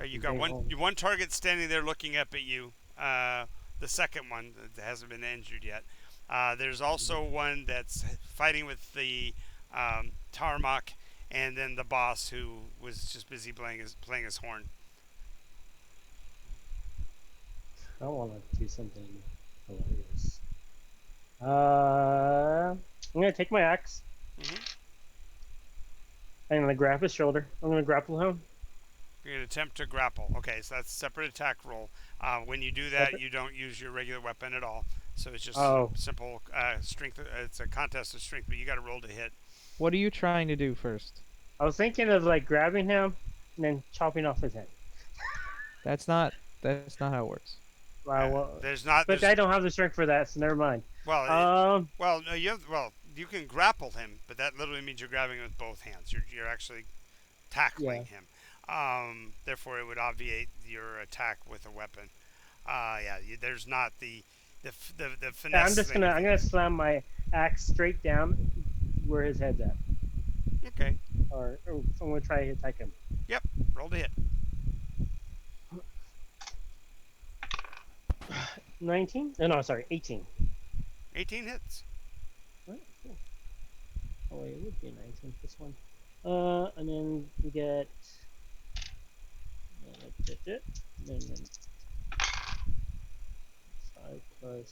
You got one target standing there looking up at you. The second one that hasn't been injured yet. There's also one that's fighting with the Tarmac, and then the boss who was just busy playing his horn. I want to do something hilarious. I'm gonna take my axe. Mhm. I'm gonna grab his shoulder. I'm gonna grapple him. You're going to attempt to grapple. Okay, so that's a separate attack roll. When you do that, you don't use your regular weapon at all. So it's just simple strength. It's a contest of strength, but you got to roll to hit. What are you trying to do first? I was thinking of like grabbing him and then chopping off his head. That's not how it works. Well, There's not. but I don't have the strength for that, so never mind. Well, no, you can grapple him, but that literally means you're grabbing him with both hands. You're actually tackling him. Therefore, it would obviate your attack with a weapon. Yeah, there's not the Yeah, finesse thing. I'm gonna slam my axe straight down where his head's at, Okay. or I'm gonna try to attack him. Yep. Roll to hit. 19? No, no, sorry, 18. 18 hits. Right, cool. Oh wait, it would be 19 this one. And then we get. And then 5 plus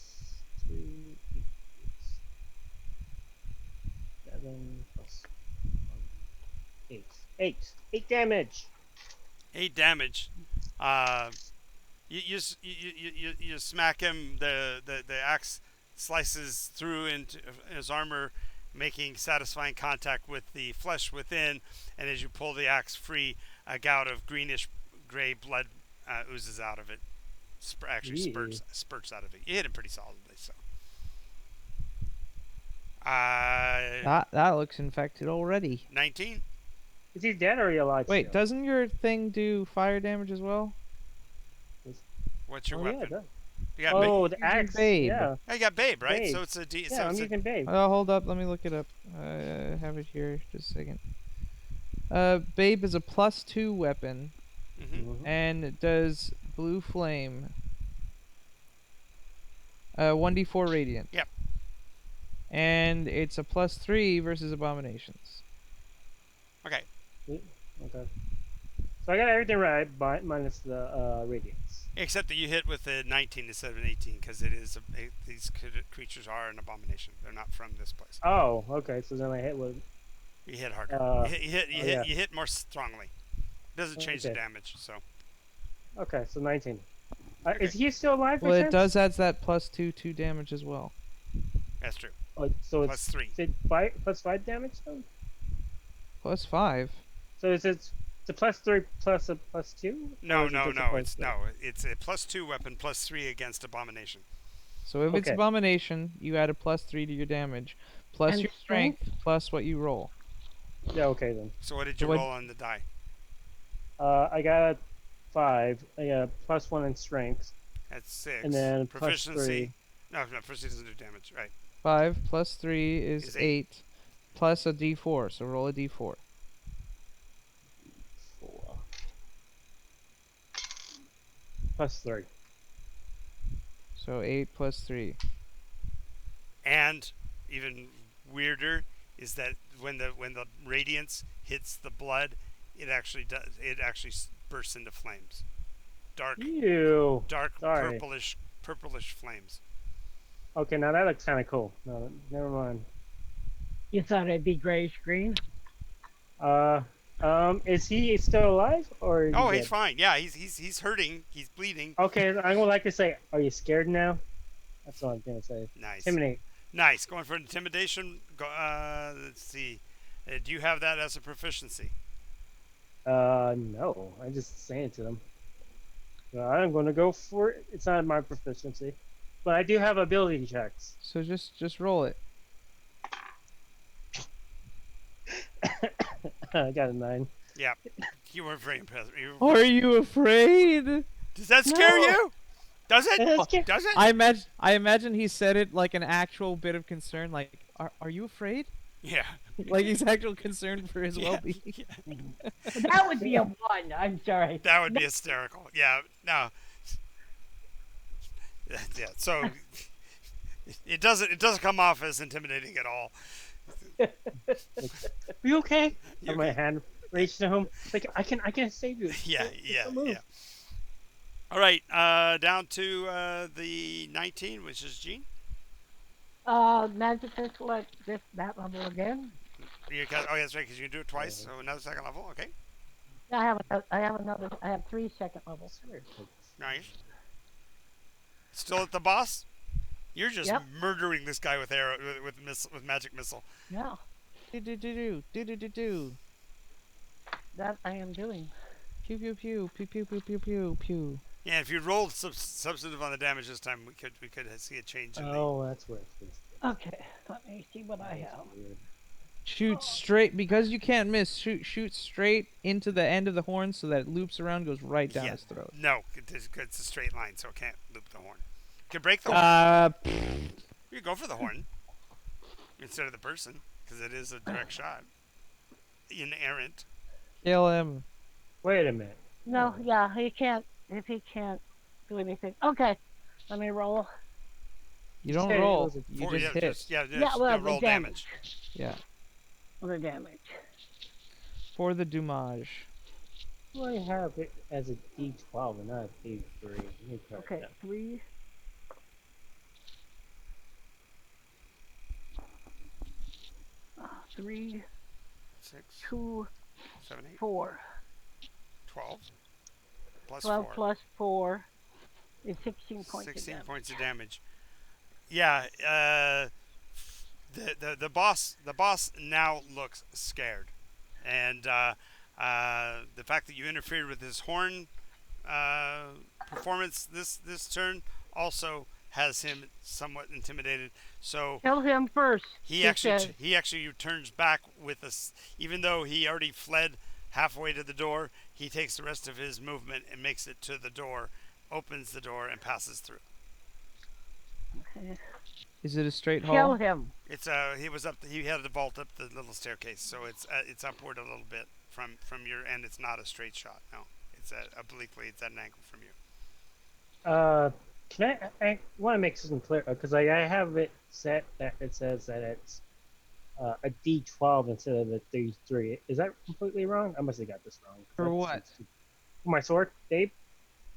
2 equals 7 plus 1, 8. 8. 8 damage! 8 damage. Uh, you smack him. The axe slices through into his armor, making satisfying contact with the flesh within. And as you pull the axe free, a gout of greenish gray blood oozes out of it. Actually, Ew. spurts out of it. You hit him pretty solidly. So. That looks infected already. 19. Is he dead or are you alive? Wait, still? doesn't your thing do fire damage as well? What's your Oh, weapon? yeah, it does. You got Oh, Babe. the axe. Babe. Yeah, Oh, you got Babe, right? Babe. So it's a D. yeah, So I'm it's using Babe. Oh, hold up. Let me look it up. I have it here. Just a second. Babe is a +2 weapon, Mm-hmm. and it does blue flame. 1d4 radiant. Yep. And it's a +3 versus abominations. Okay. Okay. So I got everything right, but minus the radiance. Except that you hit with a 19 instead of an 18, because it is these creatures are an abomination. They're not from this place. Oh, okay. So then I hit with. You hit harder. Yeah. You hit more strongly. Doesn't change the Okay. damage. So Okay, so 19. Okay. Is he still alive? Well, it perchance? does adds that +2 damage as well. that's true. Oh, so Plus it's 3. is it 5 plus 5 damage then? +5. So it's a +3 plus a +2? No, Or is it no, just a no. plus It's three? no. It's a +2 weapon, +3 against abomination. So if it's Okay. abomination, you add a +3 to your damage, plus And your strength, plus what you roll. Yeah, okay then. So what did So you what- roll on the die? I got a 5. I got a +1 in strength. That's 6. And then proficiency. No, proficiency doesn't do damage. Right. 5 plus 3 is Is 8, plus a d4. So roll a d4. 4. +3. So 8 plus 3. And even weirder is that when the radiance hits the blood, it actually bursts into flames. Dark Ew. Sorry. purplish flames. Okay, now that looks kind of cool. No, never mind. You thought it'd be grayish green? Is he still alive or? Is Oh, he he's dead? fine. Yeah, he's hurting. He's bleeding. Okay, I would like to say, are you scared now? That's all I'm gonna say. Nice. Intimidate. Nice. Going for intimidation. Go, let's see. Do you have that as a proficiency? No. I just saying it to them. I'm gonna go for it. It's not my proficiency, but I do have ability checks. So just roll it. I got a 9. Yeah. You were very impressed. Are you afraid? Does that scare No. you? Does it? That's scary. Does it? I imagine he said it like an actual bit of concern, like, are you afraid? Yeah. Like he's actual concerned for his Yeah. well-being. Yeah. That would be a 1. I'm sorry. That would be hysterical. Yeah. No. Yeah. So it doesn't come off as intimidating at all. Are you okay? You Have my okay? hand raised to him. Like I can save you. Yeah. Yeah. Don't move. Yeah. All right. Down to the 19, which is Gene. Magic pistol at that level again. You got, oh, yeah, that's right, because you can do it twice. So another second level. Okay. I have 3 second levels. Nice. Still at the boss. You're just Yep. murdering this guy with arrow with magic missile. Yeah, Do. that I am doing. Pew pew pew pew pew pew pew pew pew. Yeah, if you rolled substantive on the damage this time, we could see a change in Oh, that's where it's Okay, let me see what I have. weird. Shoot straight because you can't miss. Shoot straight into the end of the horn so that it loops around, goes right down Yeah. his throat. No, it's a straight line, so it can't loop the horn. You can break the horn. You go for the horn instead of the person because it is a direct shot. Inerrant. Kill him. Wait a minute. No, yeah, he can't. If he can't do anything, okay. Let me roll. You don't said it roll. was a You Four, just yeah, hit. Yeah, well, the roll damage. Yeah. The damage. For the dommage. Why have it as a D12 and not a D3? Let me correct Okay, that. 3. 3, 6, 2, 7, 8, 4. 12. Plus 12 4. plus 4 is 16 points 16 of damage. points of damage. Yeah, the boss now looks scared, and the fact that you interfered with his horn performance this turn also has him somewhat intimidated. So Kill him first. he says. actually turns back with us, even though he already fled halfway to the door. He takes the rest of his movement and makes it to the door, opens the door, and passes through. Okay. Is it a straight Kill hall? him. It's he had to vault up the little staircase, so it's upward a little bit from your end. It's not a straight shot. No, it's obliquely. It's at an angle from you. Can I want to make something clear because I have it set that it says that it's a D12 instead of a D3. Is that completely wrong? I must have got this wrong. For That's- what? For my sword, Dave?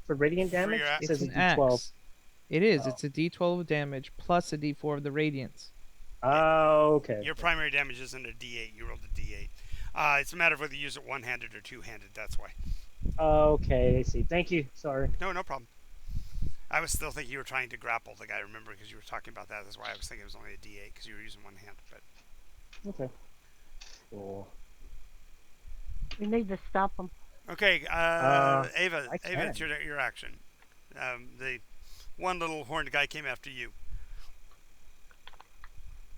For radiant For damage? your It axe. It's says a an D12. axe. It is. Oh. It's a D12 of damage plus a D4 of the radiance. Oh, okay. Your primary damage isn't a D8. You rolled a D8. It's a matter of whether you use it one-handed or two-handed. That's why. Okay, I see. Thank you. Sorry. No problem. I was still thinking you were trying to grapple the guy. Remember, because you were talking about that. That's why I was thinking it was only a D8 because you were using one hand. But Okay. Cool. We need to stop him. okay, I Ava, it's can. your action. The one little horned guy came after you.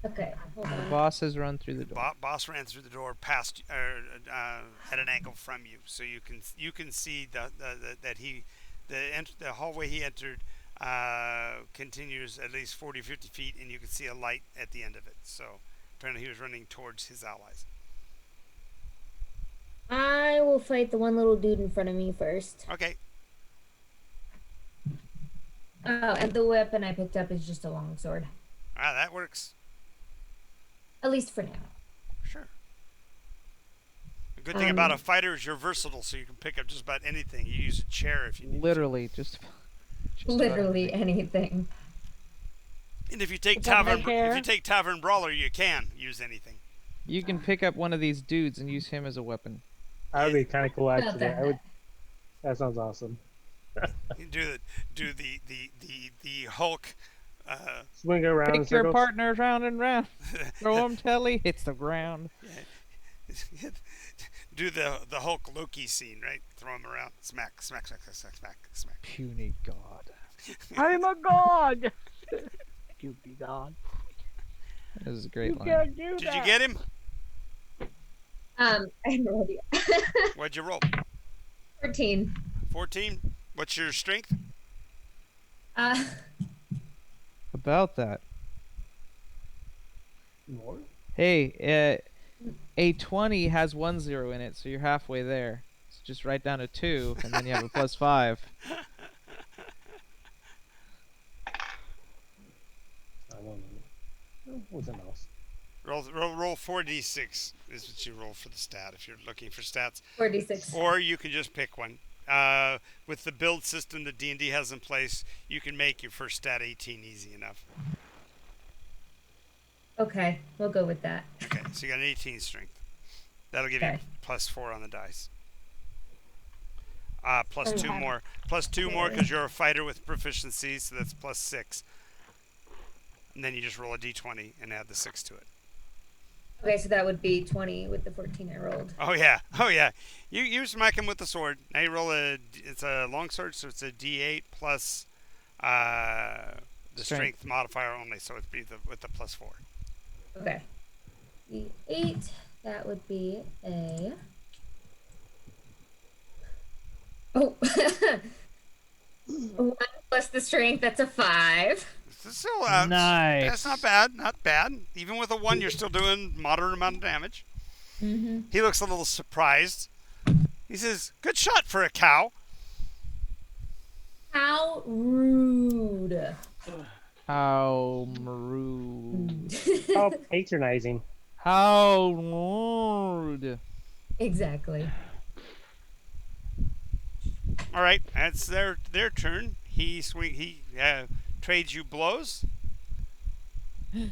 Okay, hold The on. boss has run through the door. Boss ran through the door past at an angle from you, so you can see the hallway he entered continues at least 40-50 feet, and you can see a light at the end of it. So apparently he was running towards his allies. I will fight the one little dude in front of me first. Okay, Oh, and the weapon I picked up is just a longsword. that works. At least for now. Sure. The good thing about a fighter is you're versatile, so you can pick up just about anything. You use a chair if you need. Literally, just about Literally anything. anything. And if you take Is that my tavern, chair? if you take tavern brawler, you can use anything. You can pick up one of these dudes and use him as a weapon. That would be kind of cool, About actually. that. That sounds awesome. You do the Hulk. Swing around in Take your circles. partner round and round. Throw him till he hits the ground. Do the Hulk Loki scene, right? Throw him around, smack, smack, smack, smack, smack, smack. Puny god. I'm a god. You be god. This is a great You line. can't do Did that. you get him? I haven't rolled yet. What'd you roll? 14. 14. What's your strength? About that. More? Hey, a 20 has 1 0 in it, so you're halfway there. So just write down a 2, and then you have a plus 5. I don't know. What's that else? Roll 4d6 is what you roll for the stat if you're looking for stats. 46. Or you can just pick one. With the build system that D&D has in place, you can make your first stat 18 easy enough. Okay, we'll go with that. Okay, so you got an 18 strength. That'll give you Okay. plus 4 on the dice. Plus Oh, 2 yeah. more. Plus 2 more because you're a fighter with proficiency, so that's plus 6. And then you just roll a d20 and add the 6 to it. Okay, so that would be 20 with the 14 I rolled. Oh yeah. You smack him with the sword. Now you roll it's a long sword, so it's a d8 plus the strength modifier only, so it'd be with the plus 4. Okay. D8. That would be a. Oh. 1 plus the strength, that's a 5. This is still Nice. That's not bad. Not bad. Even with a 1, you're still doing moderate amount of damage. Mm-hmm. He looks a little surprised. He says, "Good shot for a cow." How rude. How rude. Oh, patronizing. How rude. Exactly. All right, that's their turn. He trades you blows. Do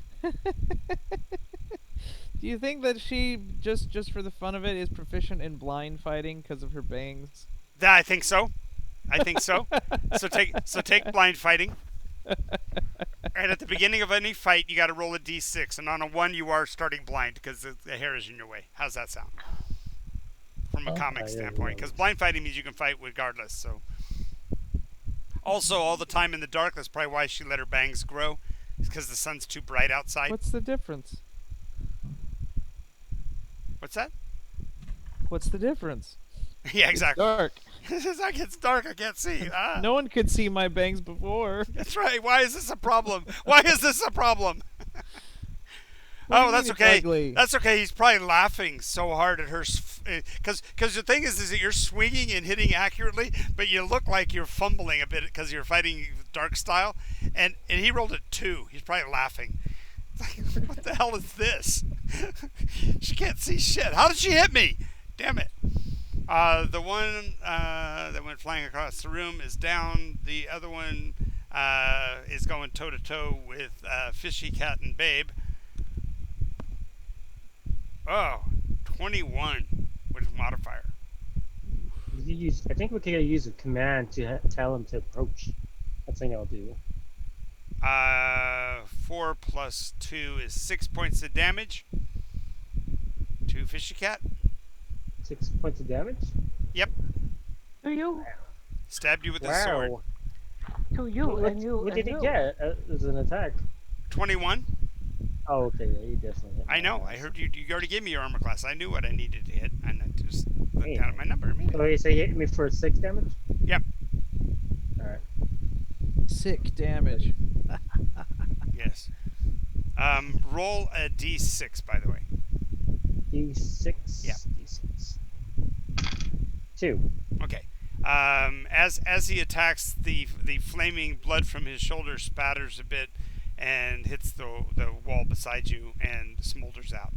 you think that she just for the fun of it is proficient in blind fighting because of her bangs? I think so. I think so. So take blind fighting. And at the beginning of any fight, you got to roll a d6, and on a 1, you are starting blind because the hair is in your way. How's that sound? From a Oh. comic I didn't standpoint, because realize. blind fighting means you can fight regardless. So, also all the time in the dark. That's probably why she let her bangs grow, because the sun's too bright outside. What's the difference? What's that? What's the difference? Yeah, exactly. Dark. It's like it's dark. I can't see. Ah. No one could see my bangs before. That's right. Why is this a problem? Why is this a problem? What do Oh, you that's mean it's okay. ugly? That's okay. He's probably laughing so hard at her, because the thing is that you're swinging and hitting accurately, but you look like you're fumbling a bit because you're fighting dark style, and he rolled a 2. He's probably laughing. It's like, what the hell is this? She can't see shit. How did she hit me? Damn it. The one that went flying across the room is down. The other one is going toe to toe with Fishy Cat and Babe. Oh, 21 with modifier. I think we can use a command to tell him to approach. That's something I'll do. 4 plus 2 is 6 points of damage to Fishy Cat. 6 points of damage? Yep. To you, Stabbed you with his sword. Wow. to you, What, and you. what did and he you. get as an attack? 21. Oh, okay, yeah, he definitely hit I my know. I ass. heard you. You already gave me your armor class. I knew what I needed to hit, and I just looked Hey. down at my number immediately. Oh, you say he hit me for 6 damage? Yep. Alright. Sick damage. Yes. Roll a d6, by the way. D6? Yeah. D6. 2. Okay. As he attacks, the flaming blood from his shoulder spatters a bit and hits the wall beside you and smolders out.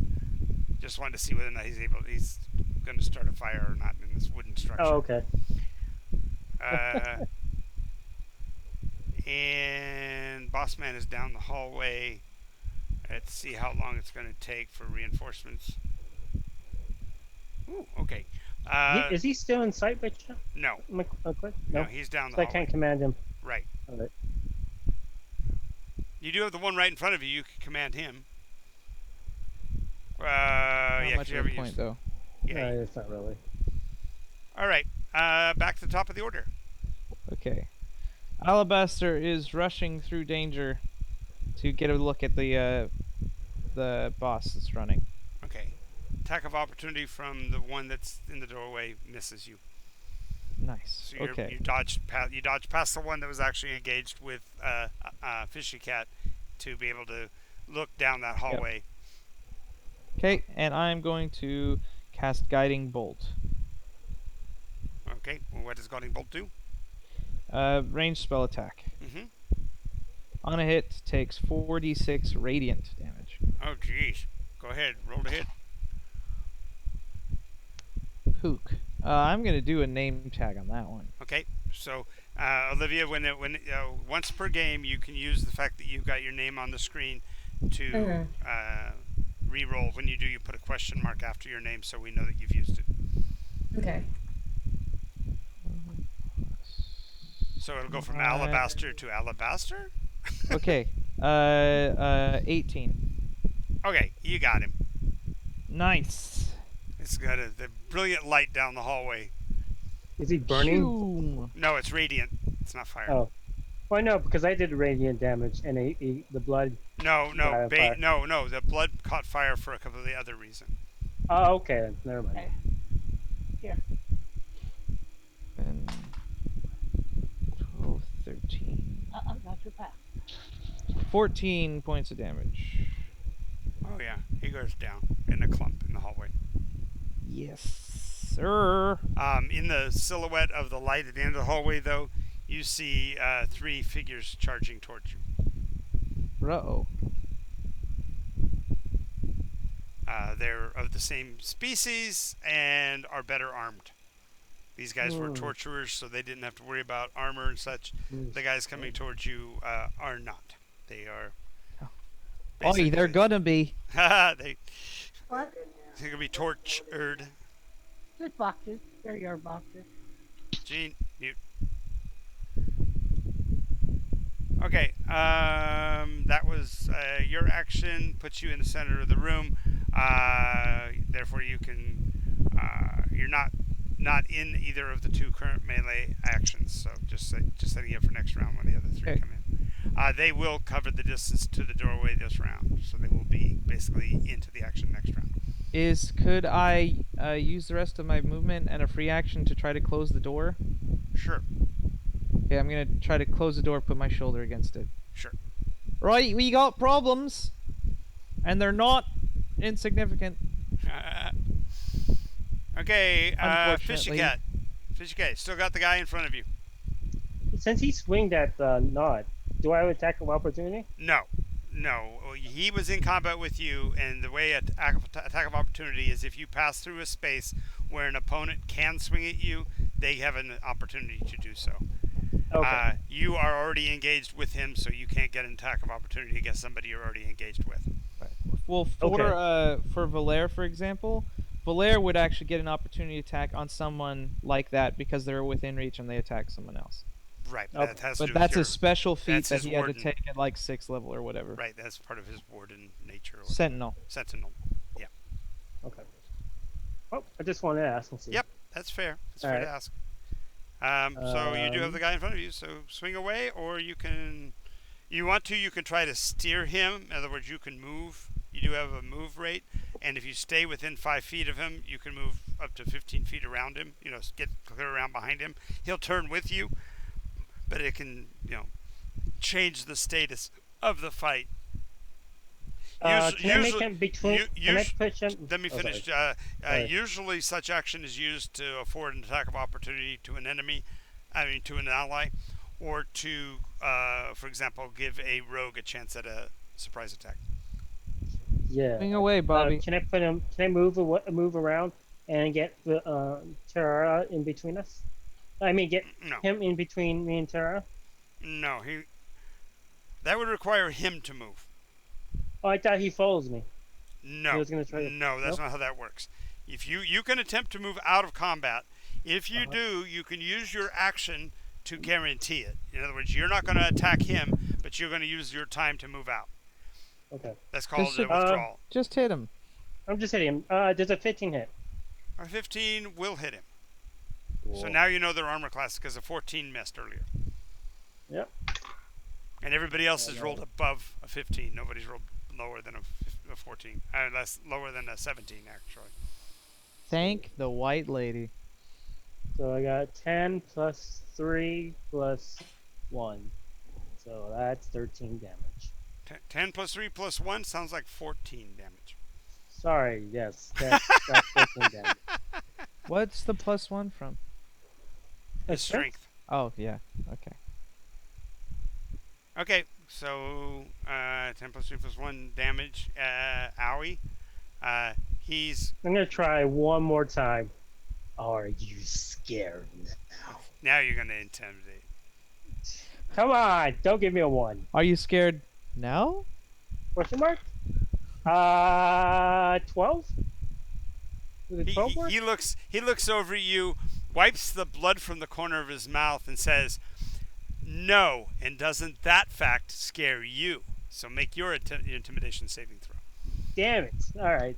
Just wanted to see whether or not he's going to start a fire or not in this wooden structure. Oh, okay. And Bossman is down the hallway. Let's see how long it's going to take for reinforcements. Ooh, okay. Is he still in sight by chance? No, Quick? no, No. he's down the So I hallway. can't command him. Right. Alright. You do have the one right in front of you. You can command him. Not Yeah, much you of ever a point use. though. Yeah. No, it's not really. All right. Back to the top of the order. Okay. Alabaster is rushing through danger to get a look at the boss that's running. Okay. Attack of opportunity from the one that's in the doorway misses you. Nice. So Okay. you dodged past the one that was actually engaged with Fishy Cat to be able to look down that hallway. Okay, and I'm going to cast Guiding Bolt. Okay. Well, what does Guiding Bolt do? Ranged spell attack. Mm-hmm. On a hit, takes 4d6 radiant damage. Oh, jeez. Go ahead. Roll to hit. Hook. I'm gonna do a name tag on that one. Okay. So, Olivia, once per game, you can use the fact that you've got your name on the screen to re-roll. When you do, you put a question mark after your name so we know that you've used it. Okay. So it'll go from alabaster to alabaster? Okay. 18. Okay, you got him. Nice. It's got the brilliant light down the hallway. Is he burning? Shoo. No, it's radiant. It's not fire. Oh. Well, no, because I did radiant damage, and the blood. No, no, Got on fire. no. The blood caught fire for a completely other reason. Oh, okay, then. Never mind. Okay. Here. And 12, 13. Not your pass. 14 points of damage. Oh yeah, he goes down in a clump in the hallway. Yes, sir. In the silhouette of the light at the end of the hallway, though, you see 3 figures charging towards you. Uh-oh. They're of the same species and are better armed. These guys were torturers, so they didn't have to worry about armor and such. The guys coming towards you are not. They are. Oh, they're gonna be. They're What? gonna be tortured. Just boxes. They're your boxes. Gene, mute. Okay, that was your action. Puts you in the center of the room. Therefore, you can. You're not in either of the 2 current melee actions. So just setting you up for next round when the other 3 Okay. come in. They will cover the distance to the doorway this round, so they will be basically into the action next round. Could I use the rest of my movement and a free action to try to close the door? Sure. Okay, I'm gonna try to close the door, put my shoulder against it. Sure. Right, we got problems, and they're not insignificant. Okay, Fishy Unfortunately. Cat. Fishy Cat, still got the guy in front of you. Since he swinged at Nod, do I have attack of opportunity? No. He was in combat with you, and the way attack of opportunity is if you pass through a space where an opponent can swing at you, they have an opportunity to do so. Okay. You are already engaged with him, so you can't get an attack of opportunity against somebody you're already engaged with. Well, for Valere, for example, Valere would actually get an opportunity attack on someone like that because they're within reach and they attack someone else. Right, Okay. that has to But do that's with your, a special feat that's that his he had to warden. take at like 6th level or whatever. Right, that's part of his warden nature. Or Sentinel. Sentinel. Okay. Oh, I just wanted to ask and see. Yep, that's fair. That's fair Alright. to ask. So you do have the guy in front of you, so swing away, or you can, you can try to steer him. In other words, you can move. You do have a move rate, and if you stay within 5 feet of him, you can move up to 15 feet around him. Get clear around behind him. He'll turn with you, but it can, change the status of the fight. Can I make him between? Can I push him? Let me Oh, finish. sorry. Usually, such action is used to afford an attack of opportunity to an enemy, to an ally, or to, for example, give a rogue a chance at a surprise attack. Yeah. Swing away, Bobby. Can I put him? Can I move around and get the Terra in between us? I mean, get No, him in between me and Terra. no, that would require him to move. Oh, I thought he follows me. No, He was gonna try to- no, that's Nope. not how that works. If you can attempt to move out of combat. If you do, you can use your action to guarantee it. In other words, you're not going to attack him, but you're going to use your time to move out. Okay. That's called Just a a- withdrawal. Just hit him. I'm just hitting him. Does a 15 hit? A 15 will hit him. So Cool. now you know their armor class because a 14 missed earlier. Yep. And everybody else has rolled above a 15. Nobody's rolled lower than a 14. Lower than a 17, actually. Thank the white lady. So I got 10 plus 3 plus 1. So that's 13 damage. 10 plus 3 plus 1 sounds like 14 damage. Sorry, yes. That's 14 damage. What's the +1 from? His strength. Oh, yeah. Okay. Okay, so 10 plus 3 plus 1 damage. Owie. He's. I'm going to try one more time. Are you scared now? Now you're going to intimidate. Come on, don't give me a 1. Are you scared now? Question mark? 12? Did 12 work? He looks over at you, wipes the blood from the corner of his mouth, and says, "No." And doesn't that fact scare you? So make your intimidation saving throw. Damn it. Alright.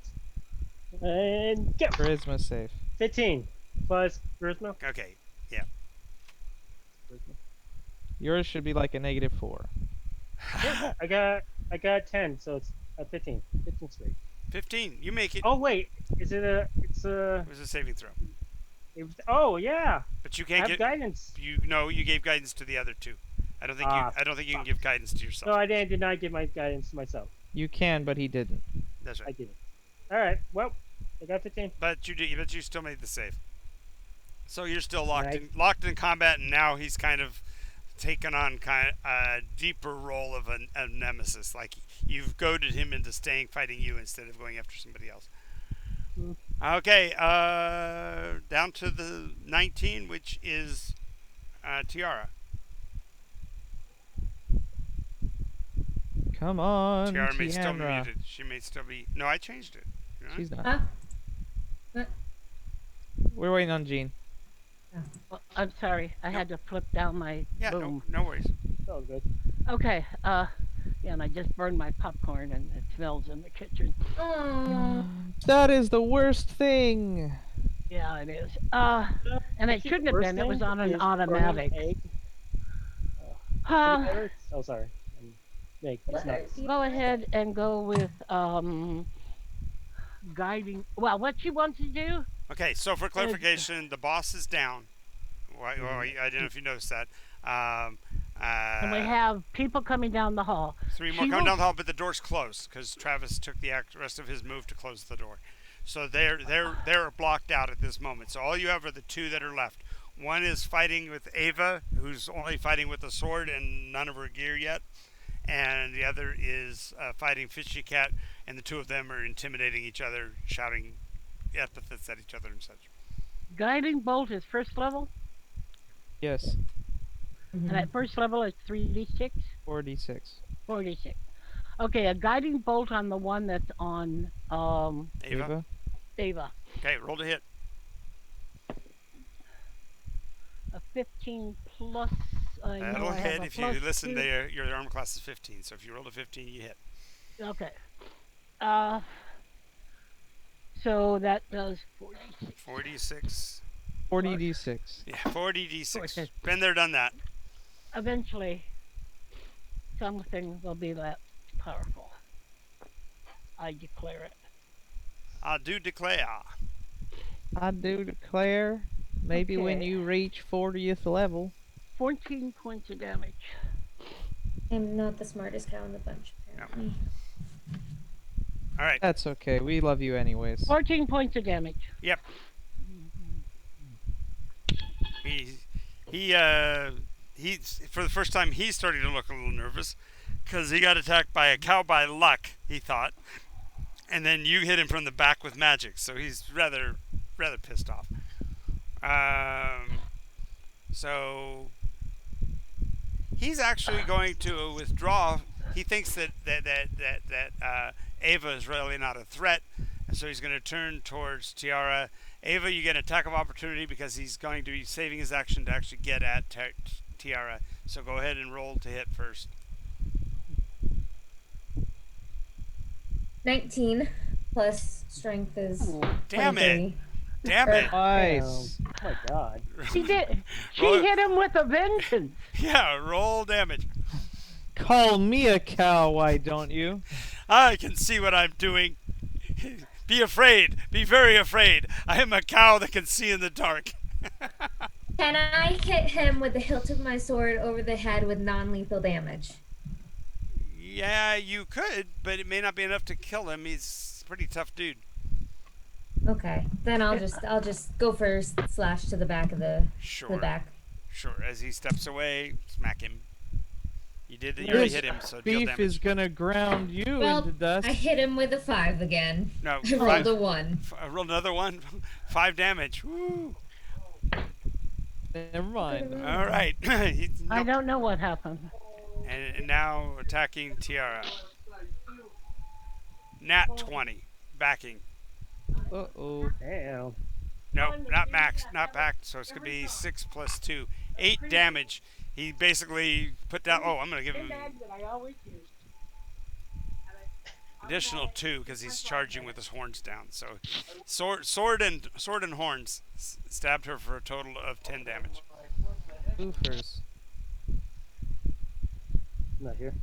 And go. Charisma safe. 15 plus charisma. Okay. Yeah. Yours should be like a -4. I got 10, so it's a 15. 15 straight. 15. You make it. Oh wait, is it a? It's a. It was a saving throw. Oh yeah, But you I can't have get. guidance. You gave guidance to the other two. I don't think Ah, I don't think you can fuck. give guidance to yourself. No, I did not give my guidance to myself. You can, but he didn't. That's I right. didn't. All right. Well, I got 15. But you did. But you still made the save. So you're still Right. locked in combat, and now he's kind of taken on kind of a deeper role of a nemesis. Like you've goaded him into fighting you instead of going after somebody else. Hmm. Okay, down to the 19, which is Tiara. Come on, Tiara may still be Tiandra. muted. She may still be. No, I changed it. Did I? She's not. Huh? What? We're waiting on Jean. Well, I'm sorry. I had to flip down my Yeah, boom. no worries. It's all good. Okay. Yeah, and I just burned my popcorn, and it smells in the kitchen. Oh. That is the worst thing. Yeah, it is. And it Actually, shouldn't the have worst been. It was thing on an is burning automatic. egg. Uh, Oh, sorry. Egg. It's What not. are you- go ahead and go with guiding. Well, what you want to do? Okay, so for clarification, the boss is down. I don't know if you noticed that. And we have people coming down the hall. 3 more She coming will- down the hall, but the door's closed because Travis took the rest of his move to close the door. So they're blocked out at this moment. So all you have are the 2 that are left. One is fighting with Ava, who's only fighting with a sword and none of her gear yet, and the other is fighting Fishy Cat, and the 2 of them are intimidating each other, shouting epithets at each other and such. Guiding bolt is first level, Yes, and at first level it's 3d6, 4d6. 4d6. Okay, a guiding bolt on the one that's on Ava? Ava. Ava. Okay, roll to hit. A 15 plus. I know That'll I have hit a if you plus listen 2. to your armor class is 15. So if you roll a 15, you hit. Okay. So that does 46. 46. 40d6. Yeah, 40d6. Okay. Been there, done that. Eventually, something will be that powerful. I declare it. I do declare. I do declare, maybe when Okay. you reach 40th level. 14 points of damage. I'm not the smartest cow in the bunch, apparently. All right. That's okay. We love you anyways. 14 points of damage. Yep. He's for the first time he's starting to look a little nervous because he got attacked by a cow by luck, he thought, and then you hit him from the back with magic, so he's rather pissed off. So he's actually going to withdraw. He thinks that Ava is really not a threat, and so he's going to turn towards Tiara. Ava, you get an attack of opportunity because he's going to be saving his action to actually get at Tiara. So go ahead and roll to hit first. 19 plus strength is Damn it! 23. Damn it! Nice. Oh my god. She did. She Roll- hit him with a vengeance. Yeah, roll damage. Call me a cow, why don't you? I can see what I'm doing. Be afraid. Be very afraid. I am a cow that can see in the dark. Can I hit him with the hilt of my sword over the head with non-lethal damage? Yeah, you could, but it may not be enough to kill him. He's a pretty tough dude. Okay, then I'll just go for slash to the back of the Sure. back. Sure. As he steps away, smack him. You already This hit him, so deal beef damage. is gonna ground you Well, into dust. I hit him with a 5 again. No, I rolled a 1. I rolled another one. 5 damage. Woo! Never mind. All right. I don't know what happened. And now attacking Tiara. Nat 20. Backing. Uh-oh. Damn. No, not max, not backed. So it's gonna be 6 plus 2, 8 damage. He basically put down. Oh, I'm gonna give him additional 2 because he's charging with his horns down. So, sword and horns stabbed her for a total of 10 damage. Oofers. Not here.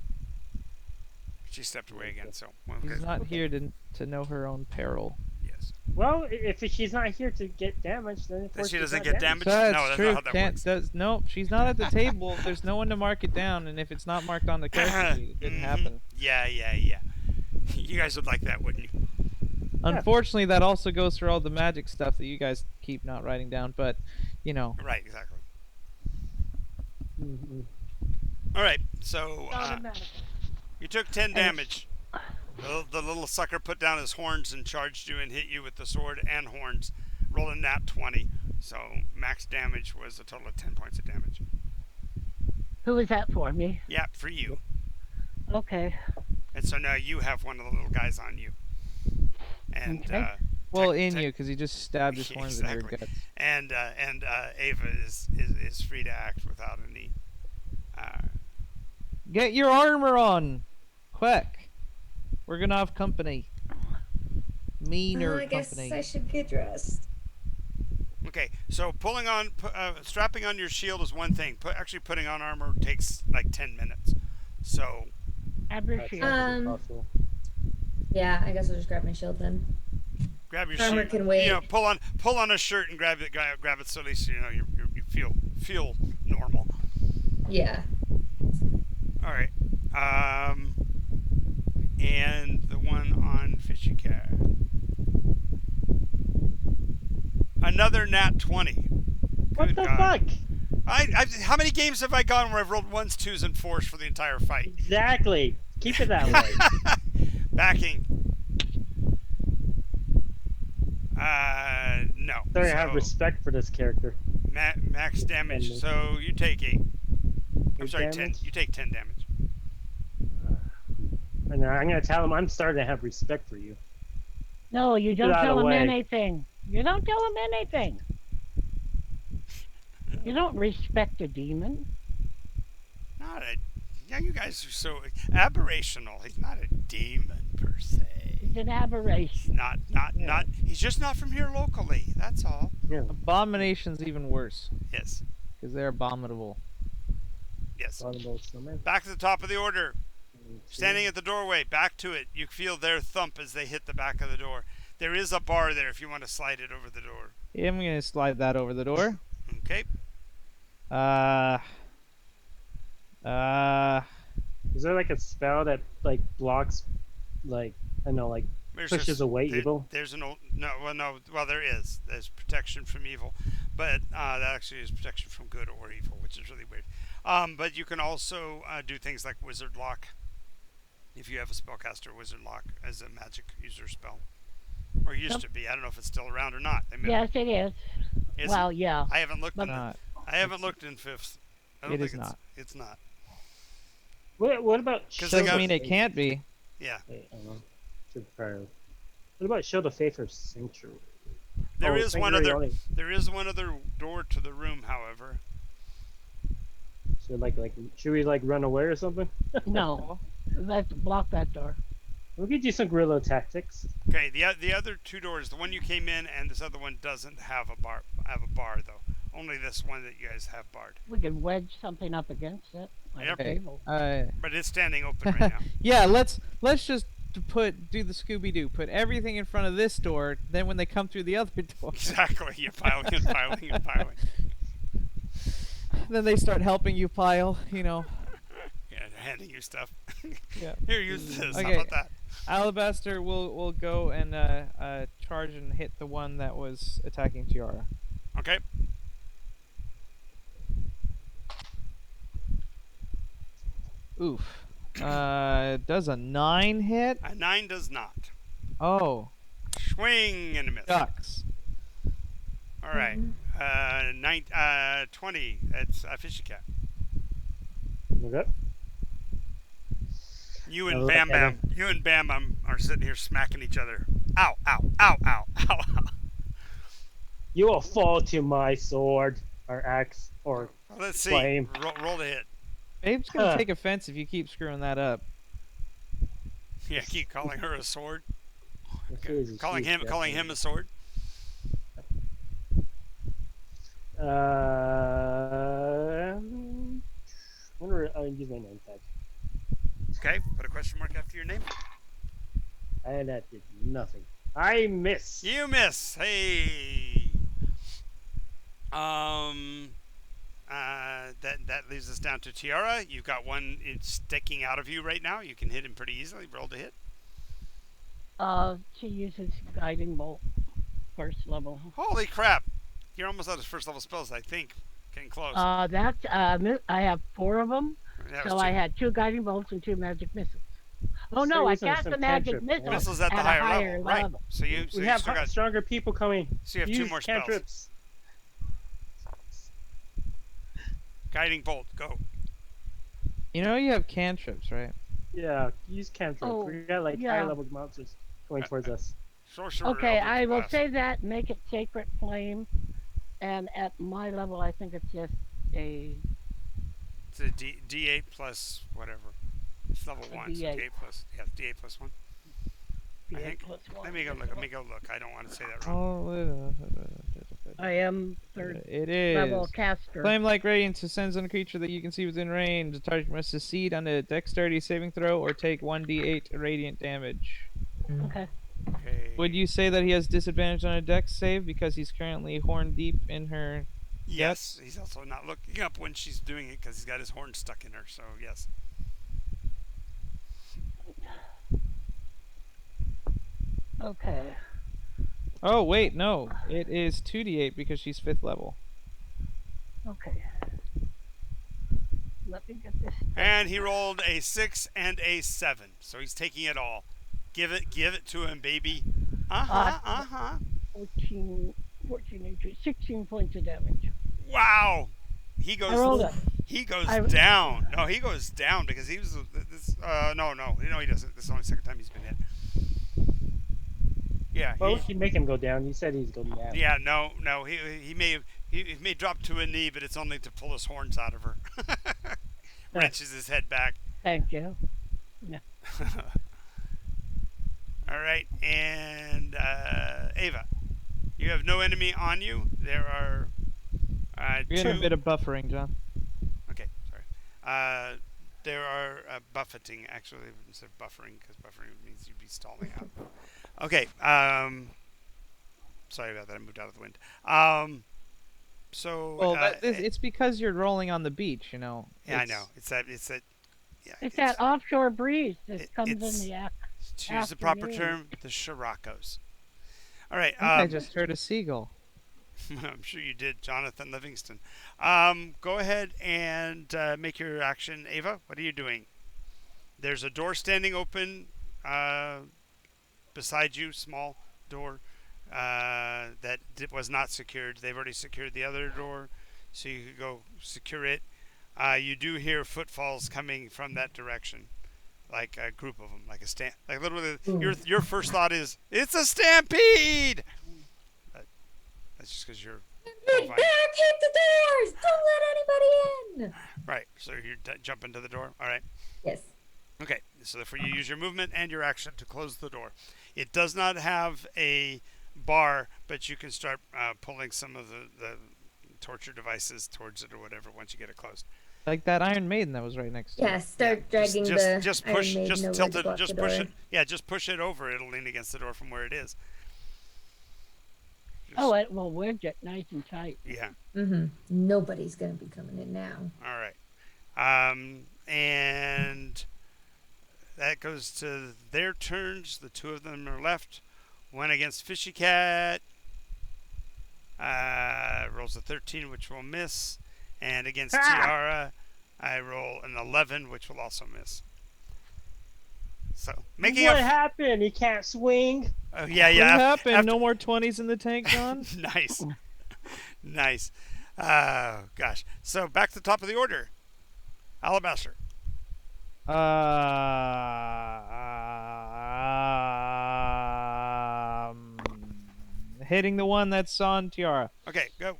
She stepped away again. So She's not here to know her own peril. Yes. Well, if she's not here to get damaged, then of That course she she's doesn't not get damaged. damaged. That's No, that's true. not how that Can't works. does no. She's not at the table. There's no one to mark it down, and if it's not marked on the character sheet, it didn't happen. Yeah. You guys would like that, wouldn't you? Unfortunately, that also goes for all the magic stuff that you guys keep not writing down. But, you know, Right. Exactly. Mm-hmm. All right. So Automatic. you took 10 And damage. The little sucker put down his horns and charged you and hit you with the sword and horns. Rolled a nat 20. So max damage was a total of 10 points of damage. Who is that for? Me? Yeah, for you. Okay. And so now you have one of the little guys on you. And Okay. well, in you because he just stabbed his horns in your Exactly. guts. and Ava is free to act without any. Get your armor on, quick. We're gonna have company. Meaner I guess company. I should get dressed. Okay, so strapping on your shield is one thing. Actually putting on armor takes like 10 minutes. So Have your That's shield. possible. Yeah, I guess I'll just grab my shield then. grab your Armor shield. can wait. You know, pull on a shirt and grab it so at least you know you feel normal. Yeah. All right. And the one on Fishy Cat. Another nat 20. What Good the God. fuck? How many games have I gone where I've rolled 1s, 2s, and 4s for the entire fight? Exactly. Keep it that way. Backing. No. Starting to So, have respect for this character. max damage. And- So you take 8. I'm Eight sorry, damage? 10. You take 10 damage. And I'm gonna tell him I'm starting to have respect for you. No, you don't out of tell the him way. anything. You don't tell him anything. You don't respect a demon. Not a. Yeah, you guys are so aberrational. He's not a demon per se. It's an aberration. Not. He's just not from here locally. That's all. Yeah. Abomination's even worse Yes. because they're abominable. Yes. Vulnerable snowman. Back to the top of the order. Standing at the doorway, back to it. You feel their thump as they hit the back of the door. There is a bar there if you want to slide it over the door. Yeah, I'm gonna slide that over the door. Okay. Is there like a spell that like blocks, like I don't know, like pushes away evil? There's an old no. Well, there is. There's protection from evil, but that actually is protection from good or evil, which is really weird. But you can also do things like wizard lock, if you have a spellcaster wizard lock as a magic user spell, or used to be. I don't know if it's still around or not. They may- Yes, it is. is Well, it? yeah. I haven't looked. Not. I haven't looked in fifth. I don't It think is it's, not. It's not. What about? 'Cause they Doesn't got- mean it can't be. Yeah. Wait, I don't know. What about Show the Faith of Sanctuary? There is one Sanctuary other. only. There is one other door to the room, however. So should we like run away or something? No. Let's block that door. We could do some guerrilla tactics. Okay, the other two doors, the one you came in and this other one doesn't have a bar. Though. Only this one that you guys have barred. We can wedge something up against it. Like Yep. a Okay. table. But it's standing open right now. Yeah, let's just do the Scooby Doo. Put everything in front of this door. Then when they come through the other door, Exactly. You're piling and piling and piling. then they start helping you pile. You know. Yeah, they're handing you stuff. Yeah. Here, use this. How Okay. about that? Alabaster will go and charge and hit the one that was attacking Tiara. Okay. Oof. Does a 9 hit? A 9 does not. Oh, Swing and a miss. ducks. All right. 20. That's a fishy cat. Okay. You and Oh, Bam okay. Bam. You and Bam Bam are sitting here smacking each other. Ow! Ow! Ow! Ow! Ow! Ow! You will fall to my sword or axe or Let's see. Flame. Roll the hit. Babe's gonna Huh. take offense if you keep screwing that up. Yeah, keep calling her a sword. Jesus, Calling she's him a sword. I wonder. I'll use my name tag. Okay, put a question mark after your name. And that did nothing. I miss. You miss. Hey. Um. That leaves us down to Tiara. You've got one it's sticking out of you right now. You can hit him pretty easily. Roll to hit. She uses guiding bolt, first level. Holy crap! You're almost out of first level spells, I think. Getting close. I have 4 of them, That was so two. I had 2 guiding bolts and 2 magic missiles. Oh So no, I using cast some a magic cantrip. missile Missiles at the a higher level. Right. level. So you We have still got. stronger people coming. So you have 2 Use more spells. cantrips. Guiding bolt. Go. You know you have cantrips, right? Yeah, use cantrips. Oh, We got like yeah. high level monsters going towards us. Sorcerer. Okay, Eldritch I will Blast. say that, make it Sacred Flame, and at my level, I think it's just a It's a D8 plus whatever. It's level A 1, so D8. D8 plus. Yeah, D8 plus 1. I D8 think. plus 1. Let me go look. Let me go look. I don't want to say that wrong. I am 3rd It is. level caster. Flame-like radiance descends on a creature that you can see within range. The target must succeed on a dexterity saving throw or take 1d8 radiant damage. Okay. Okay. Would you say that he has disadvantage on a dex save because he's currently horn deep in her? Yes. He's also not looking up when she's doing it because he's got his horn stuck in her. So yes. Okay. Oh wait, no. It is 2d8 because she's 5th level. Okay. Let me get this. And he rolled a 6 and a 7, so he's taking it all. Give it to him, baby. Uh huh. 14, 16 points of damage. Wow. He I rolled goes. it. He goes I- down. No, he goes down because he was this. No, he doesn't. This is only the second time he's been hit. Yeah. Well, we can make him go down. You said he's going down. Yeah. No. He may drop to a knee, but it's only to pull his horns out of her. Wrenches his head back. Thank you. All right, and Ava, you have no enemy on you. There are You're getting a bit of buffering, John. Okay, sorry. There are buffeting actually instead of buffering because buffering means you'd be stalling out. Okay. Sorry about that. I moved out of the wind. So. Well, it's because you're rolling on the beach, you know. Yeah, I know. It's that. Yeah. It's that offshore breeze that comes in it's- the act. To use the proper afternoon. term, the Shiracos. All right. I just heard a seagull. I'm sure you did, Jonathan Livingston. Go ahead and make your action, Ava. What are you doing? There's a door standing open beside you, small door that was not secured. They've already secured the other door, so you could go secure it. You do hear footfalls coming from that direction, like a group of them, like a stamp. Like literally, your first thought is it's a stampede. That's just because you're Barricade the doors! Don't let anybody in! right. So you jump into the door. All right. Yes. Okay. So therefore, you use your movement and your action to close the door. It does not have a bar, but you can start pulling some of the torture devices towards it or whatever once you get it closed. Like that Iron Maiden that was right next to Yeah, it. start dragging the just Iron push, Maiden just over tilt to it, block just the push door. it. Yeah, just push it over. It'll lean against the door from where it is. Oh, it will wedge it nice and tight. Yeah. Mm-hmm. Nobody's gonna be coming in now. All right. And that goes to their turns. The two of them are left. One against Fishy Cat. Rolls a 13, which will miss. And against Tiara, I roll an 11, which will also miss. So, making What a... happened? He can't swing. Oh, yeah. What happened? No more 20s in the tank, John? Nice. Nice. Oh, gosh. So, back to the top of the order. Alabaster. Hitting the one that's on Tiara. Okay, go.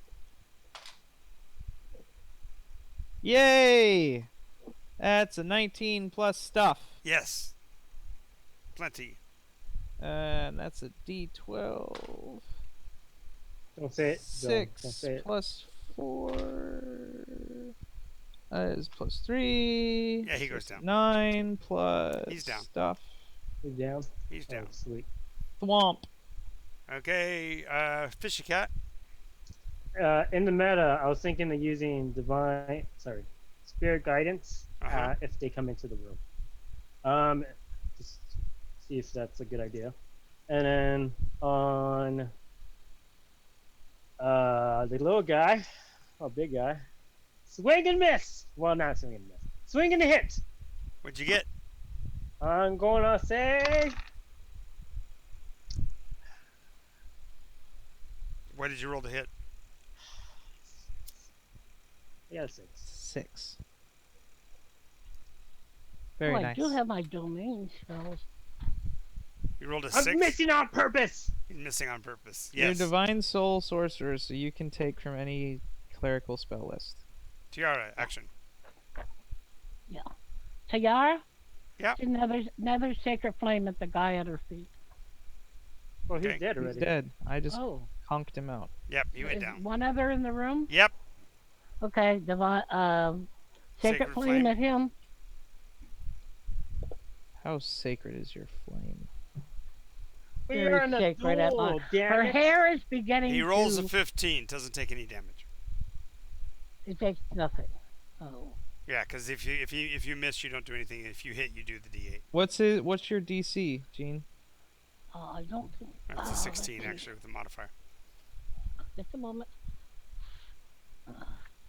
Yay! That's a 19 plus stuff. Yes. Plenty. And that's a D12. Don't say it. Don't 6 say it. plus 4. is +3. Yeah, he goes It's down. 9 plus He's down. stuff. You're down. He's down. Oh, sweet. Thwomp. Okay, Fishy Cat. In the meta, I was thinking of using spirit guidance Uh-huh. if they come into the room. Just see if that's a good idea. And then on the little guy, or big guy, swing and miss. Well, not swing and miss. Swing and hit. What'd you get? I'm gonna say What did you roll to hit? yeah, 6. 6. Very I nice. do have my domain spells. You rolled a I'm 6. missing on purpose. He's missing on purpose. You're Yes. divine soul sorcerer, so you can take from any clerical spell list. Tiara, action. Tiara? Yep. Another sacred flame at the guy at her feet. Well, he's Okay. dead He's already. dead. I just Oh. conked him out. Yep, he went Is down. one other in the room? Yep. Okay, divine sacred Sacred flame flame. at him. How sacred is your flame? We're Very in a sacred at duel, mine. damn Her it. hair is beginning He rolls to... a 15. Doesn't take any damage. It takes nothing. Oh. Yeah, because if you miss, you don't do anything. If you hit, you do the D8. What's your DC, Gene? I don't think... That's a let's 16 see. actually with a modifier. Just a moment.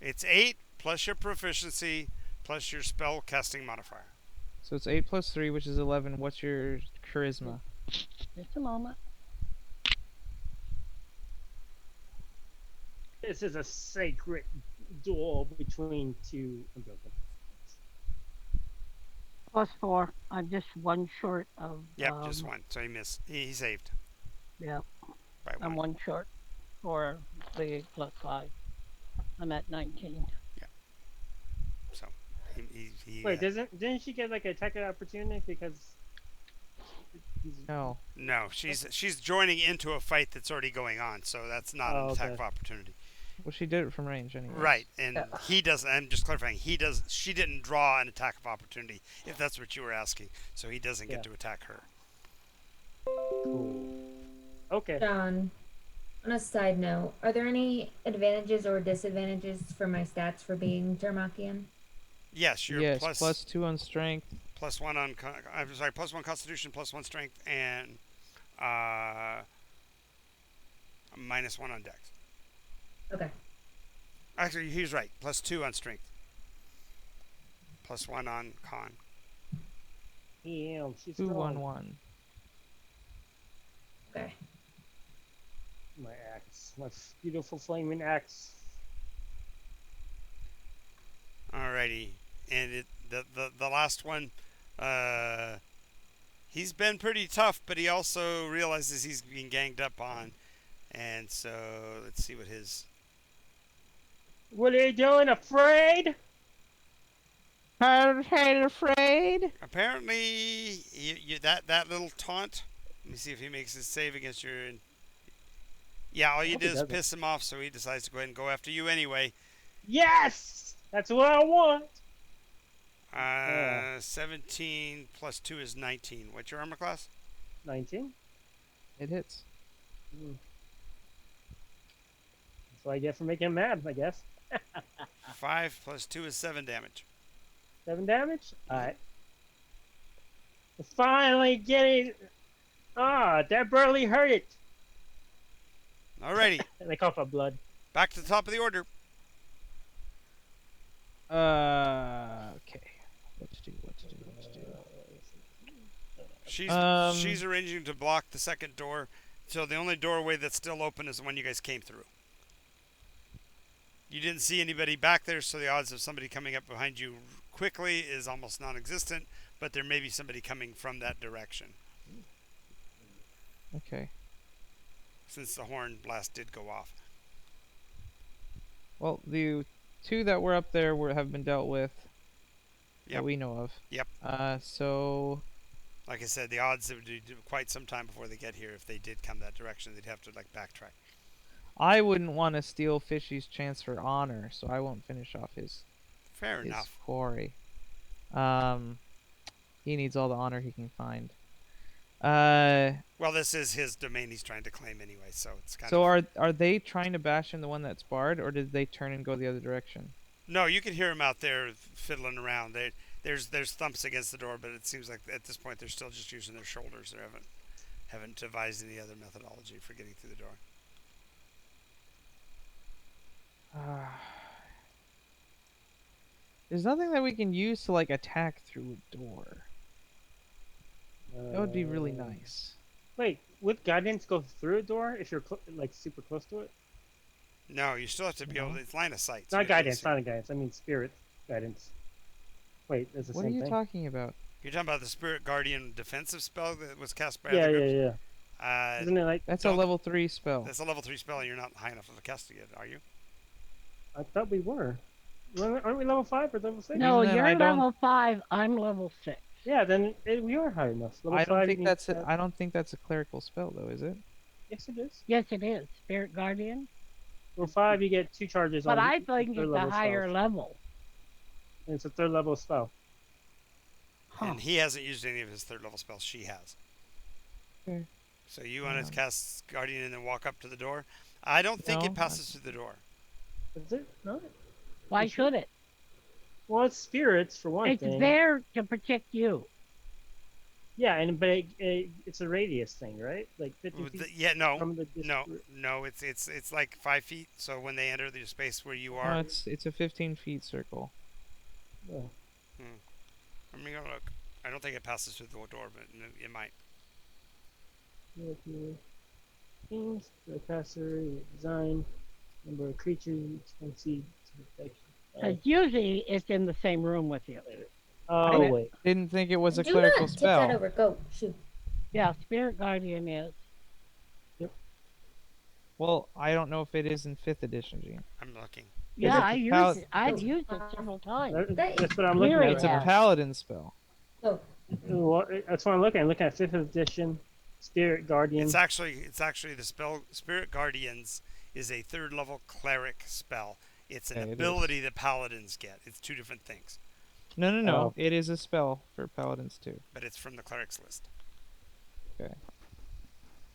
It's 8 plus your proficiency plus your spell casting modifier. So it's 8 plus 3, which is 11. What's your charisma? Just a moment. This is a sacred duel between two. I'm joking. +4. I'm just one short of... Yep, just one. So he missed. He saved Yeah, by I'm one. one short for the +5. I'm at 19. So he Wait, didn't she get like an attack of opportunity because? No. no, she's joining into a fight that's already going on. So that's not Oh, an attack okay. of opportunity. Well, she did it from range anyway. Right, and he doesn't. I'm just clarifying. He does. She didn't draw an attack of opportunity, if that's what you were asking. So he doesn't get Yeah. to attack her. Cool. Okay. John, on a side note, are there any advantages or disadvantages for my stats for being Termakian? Yes, you're Yes, plus +2 on strength. +1 on. I'm sorry, +1 Constitution, +1 Strength, and -1 on Dex. Okay. Actually, he's right. +2 on Strength. +1 on Con. Damn, she's 2 strong. on 1. Okay. My axe, my beautiful flaming axe. Alrighty, and the last one, he's been pretty tough, but he also realizes he's being ganged up on, and so let's see what his. What are you doing? Afraid? I'm afraid. Apparently, that little taunt. Let me see if he makes his save against your. Yeah, all you hope did he is doesn't. piss him off, so he decides to go ahead and go after you anyway. Yes, that's what I want. 17 plus 2 is 19. What's your armor class? 19. It hits. That's what I get for making him mad, I guess. 5 plus 2 is 7 damage. 7 damage. All right. Finally getting. That barely hurt it. Alrighty, And they cough up blood. back to the top of the order. Okay. What to do? She's arranging to block the second door, so the only doorway that's still open is the one you guys came through. You didn't see anybody back there, so the odds of somebody coming up behind you quickly is almost non-existent, but there may be somebody coming from that direction, Okay. since the horn blast did go off. Well, the 2 that were up there have been dealt with. Yep. That we know of. Yep. So Like I said, the odds would be quite some time before they get here. If they did come that direction, they'd have to backtrack. I wouldn't want to steal Fishy's chance for honor, so I won't finish off his Fair is enough. quarry. He needs all the honor he can find. Well, this is his domain he's trying to claim anyway, so it's kind So of. are they trying to bash in the one that's barred, or did they turn and go the other direction? No, you can hear him out there fiddling around. There's thumps against the door, but it seems like at this point they're still just using their shoulders. They haven't devised any other methodology for getting through the door. There's nothing that we can use to like attack through a door. That would be really nice. Wait, would guidance go through a door if you're like super close to it? No, you still have to be able to. It's line of sight. so you Not have to guidance, see. not a guidance. I mean spirit guidance. Wait, it's the What are same you thing. talking about? You're talking about the Spirit Guardian defensive spell that was cast by Yeah, other yeah, groups? yeah. Isn't it like? That's a Don't- level 3 spell. That's a level 3 spell, and you're not high enough of a caster yet, are you? I thought we were. Aren't we level 5 or level 6? No, Isn't it? you're I don't- level 5. I'm level 6. Yeah, then we are high enough. Level I don't 5 think means that's that- I don't think that's a clerical spell though, is it? Yes, it is. Yes, it is. Spirit Guardian. Level 5, you get 2 charges But on I think third it's a level higher spells. level. And it's a 3rd level spell. Huh. And he hasn't used any of his 3rd level spells. She has. Okay. So you want to cast Guardian and then walk up to the door? I don't think No, it passes through the door. Is it? No. Why You sure? should it? Well, it's spirits for one It's thing. there to protect you. Yeah, but it's a radius thing, right? Like 50 With feet the- yeah, no, from the no. It's like 5 feet. So when they enter the space where you No, are, it's a 15 feet circle. Oh. I'm gonna look. I don't think it passes through the door, but it might. Teams, the caster, design, number of creatures, succeed to protection. Because usually it's in the same room with you. Oh I- wait, Didn't think it was a Do clerical not tip that spell. over. Go. Shoot. Yeah, Spirit Guardian is. Well, I don't know if it is in 5th edition, Gene. I'm looking. Yeah, it I a used pal- it. I've used it several times. that's what I'm looking Here at. it It's a Yeah. paladin spell. Go. Well, that's what I'm looking at. I'm looking at 5th edition, Spirit Guardian. It's actually the spell Spirit Guardians is a 3rd level cleric spell. It's an Okay, it ability that paladins get. It's 2 different things, No. Oh. It is a spell for paladins too. but it's from the clerics list. Okay.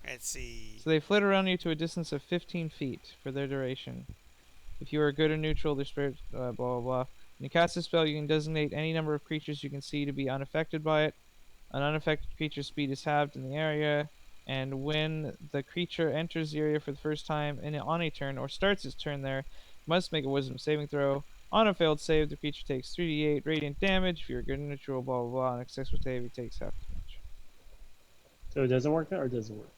Let's see. So they flit around you to a distance of 15 feet for their duration. If you are good or neutral, their spirit, blah blah blah. When you cast a spell, you can designate any number of creatures you can see to be unaffected by it. An unaffected creature's speed is halved in the area, and when the creature enters the area for the first time on a turn or starts its turn there, it must make a Wisdom saving throw. On a failed save, the creature takes 3d8 radiant damage. If you're good or neutral, blah blah blah. On a successful save, it takes half as much. So it doesn't work, or does it work?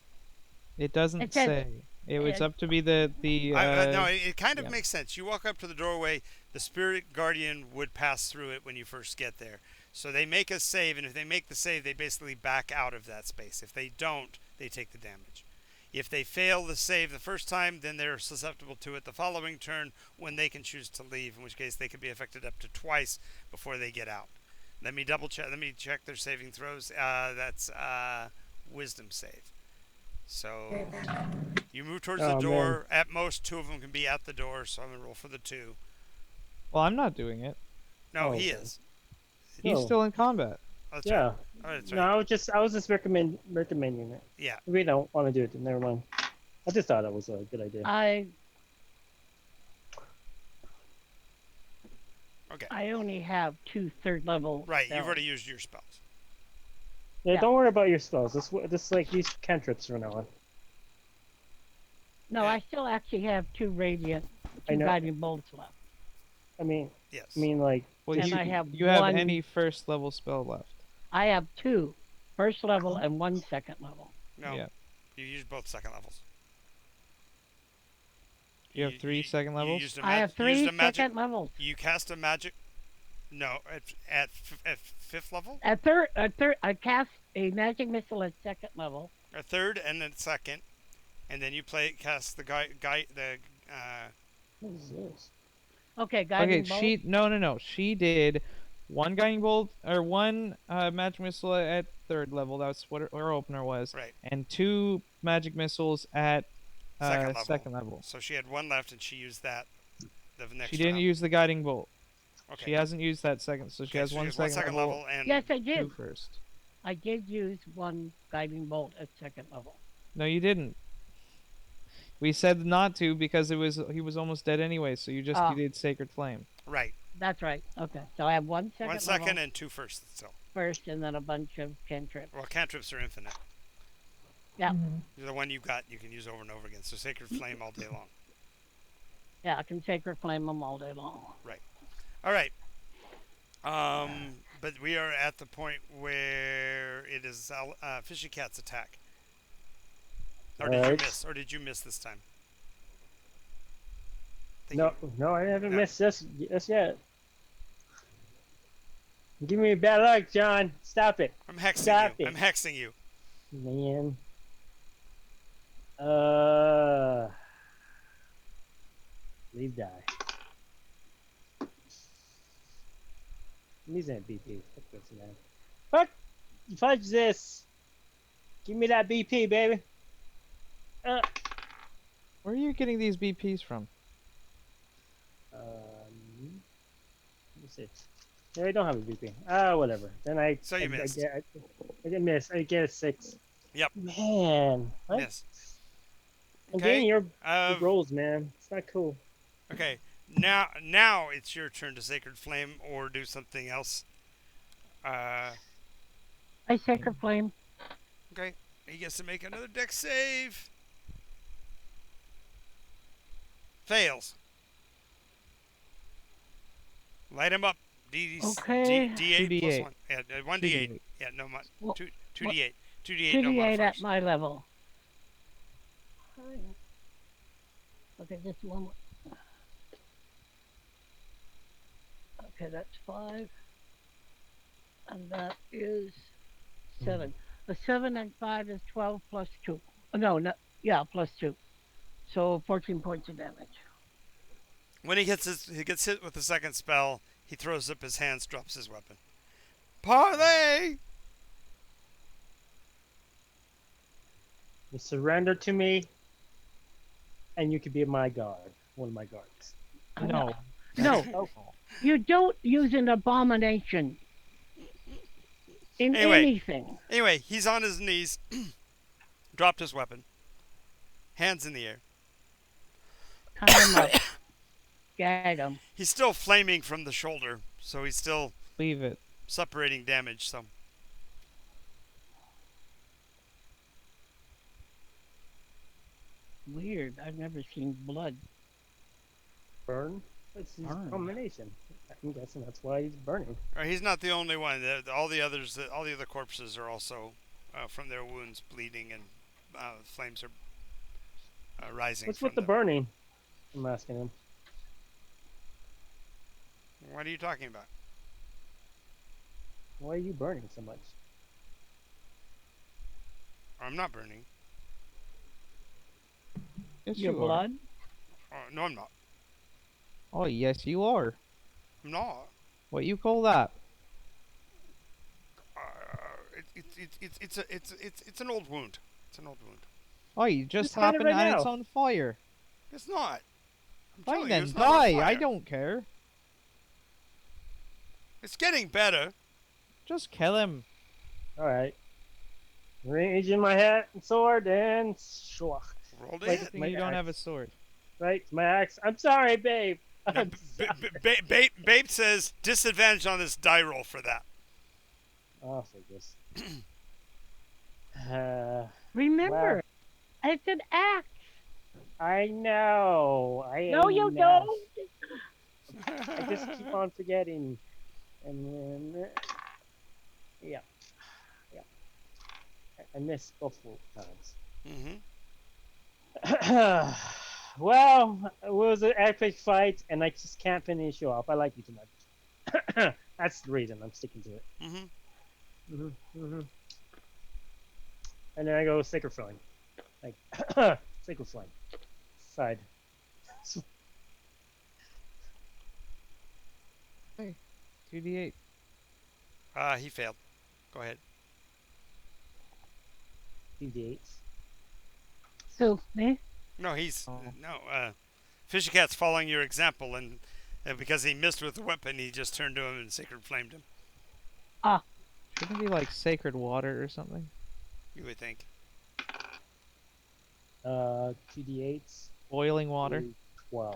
It doesn't It says- say. It was up to be the No, it kind of yeah. makes sense. You walk up to the doorway, the Spirit Guardian would pass through it when you first get there. So they make a save, and if they make the save, they basically back out of that space. If they don't, they take the damage. If they fail the save the first time, then they're susceptible to it the following turn when they can choose to leave, in which case they could be affected up to twice before they get out. Let me double check. Let me check their saving throws. That's Wisdom save. So Right back. you move towards Oh, the door. At most, 2 of them can be at the door. So I'm gonna roll for the 2. Well, I'm not doing it. No, Oh, he okay. is. He's Oh. still in combat. Oh, that's Yeah. right. Oh, that's No, right. I was just recommending it. Yeah. If we don't want to do it, then never mind. I just thought that was a good idea. Okay. I only have 2 3rd level. Right. You've spells. already used your spells. Yeah, Yeah. don't worry about your spells. This like use cantrips from now on. No, Yeah. I still actually have 2 radiant, I 2 know. guiding bolts left. I mean, Yes. like Well, And you, I have you have one- any first level spell left? I have 2 first level and 1 second level. No. Yeah. You used both second levels. You have 3 second levels? used a I have you 3 used a magic. second levels. You cast a magic. No, at 5th level, At third, I cast a magic missile at 2nd level. a 3rd, and then 2nd, and then you cast the what is this? Okay, guiding Okay, bolt. no. She did one guiding bolt or one magic missile at 3rd level. That's what her opener was, right. and 2 magic missiles at Second level. level. So she had 1 left, and she used that. The next She didn't round. use the guiding bolt. Okay. She hasn't used that second, so she Okay, has so one one second level. level and Yes, I Two did. first. I did use one guiding bolt at second level. No, you didn't. We said not to because he was almost dead anyway. So you Ah. did Sacred Flame. right. That's right. Okay. So I have one second 1 second level and 2 first still. first, and then a bunch of cantrips. Well, cantrips are infinite. Yeah. Mm-hmm. The one you got, you can use over and over again. So Sacred Flame all day long. Yeah, I can sacred flame them all day long. All right. But we are at the point where it is Fishy Cat's attack. Or did you Alright. miss? Or did you miss this time? Think No, you- no, I haven't No. missed this yet. Give me bad luck, John. Stop it, I'm hexing Stop you. it. I'm hexing you. man. Please die. These ain't BP. Fuck this, man. Fuck! Fudge this! Give me that BP, baby. Where are you getting these BPs from? Let me see. No, I don't have a BP. Whatever. Then So you missed. I get miss. I get a 6. Yep. Man. What? Miss. I'm getting your Uh, rolls, man. It's not cool. okay. Now it's your turn to Sacred Flame or do something else. I sacred flame. Okay. He gets to make another deck save. Fails. Light him up. Okay. D8 plus 2d8. 1. Yeah, 1d8. 2d8. Yeah, no, Well, 2d8. 2d8, no 2d8 at modifiers. my level. Okay, just one more. Okay, that's 5. And that is 7. The 7 and 5 is 12 plus 2. No, plus 2. So 14 points of damage. When he gets hit with the second spell, he throws up his hands, drops his weapon. Parlay! You surrender to me, and you could be my guard. One of my guards. No. No. Oh, You don't use an abomination in Anyway. anything. Anyway, he's on his knees, dropped his weapon, hands in the air. Tie him up. Gag him. He's still flaming from the shoulder, so he's still Leave it. separating damage. So Weird. I've never seen blood. burn? It's his Burn. combination. I'm guessing that's why he's burning. he's not the only one. All the other corpses are also from their wounds bleeding, and flames are rising. What's from with the them. burning? I'm asking him. What are you talking about? Why are you burning so much? I'm not burning. Yes, Your you are. blood? No, I'm not. Oh, yes, you are. I'm not. What you call that? It's an old wound. It's an old wound. Oh, you just Just hide it happened right and it's now. on fire. It's not. I'm Fine telling you, then, it's not on die. I fire. don't care. It's getting better. Just kill him. Alright. Range in my hat and sword and schlock. Roll to Wait, hit. My You don't have a axe. sword. Right, my axe. I'm sorry, babe. No, I'm Babe says disadvantage on this die roll for that. I'll take this. Remember, it's an axe. I know. No, you know. don't. I just keep on forgetting. And then, yeah. I missed both times. Mm-hmm. Well, it was an epic fight, and I just can't finish you off. I like you too much. That's the reason I'm sticking to it. Mm-hmm. And then I go Sacred Flame. Like, Sacred Flame. Side. 2d8. He failed. Go ahead. 2d8s. So, me? No, he's Oh. no. Fishy Cat's following your example, and And because he missed with the weapon, he just turned to him and sacred flamed him. Ah, Shouldn't it be like sacred water or something? You would think. 2d8s. Boiling water. 12.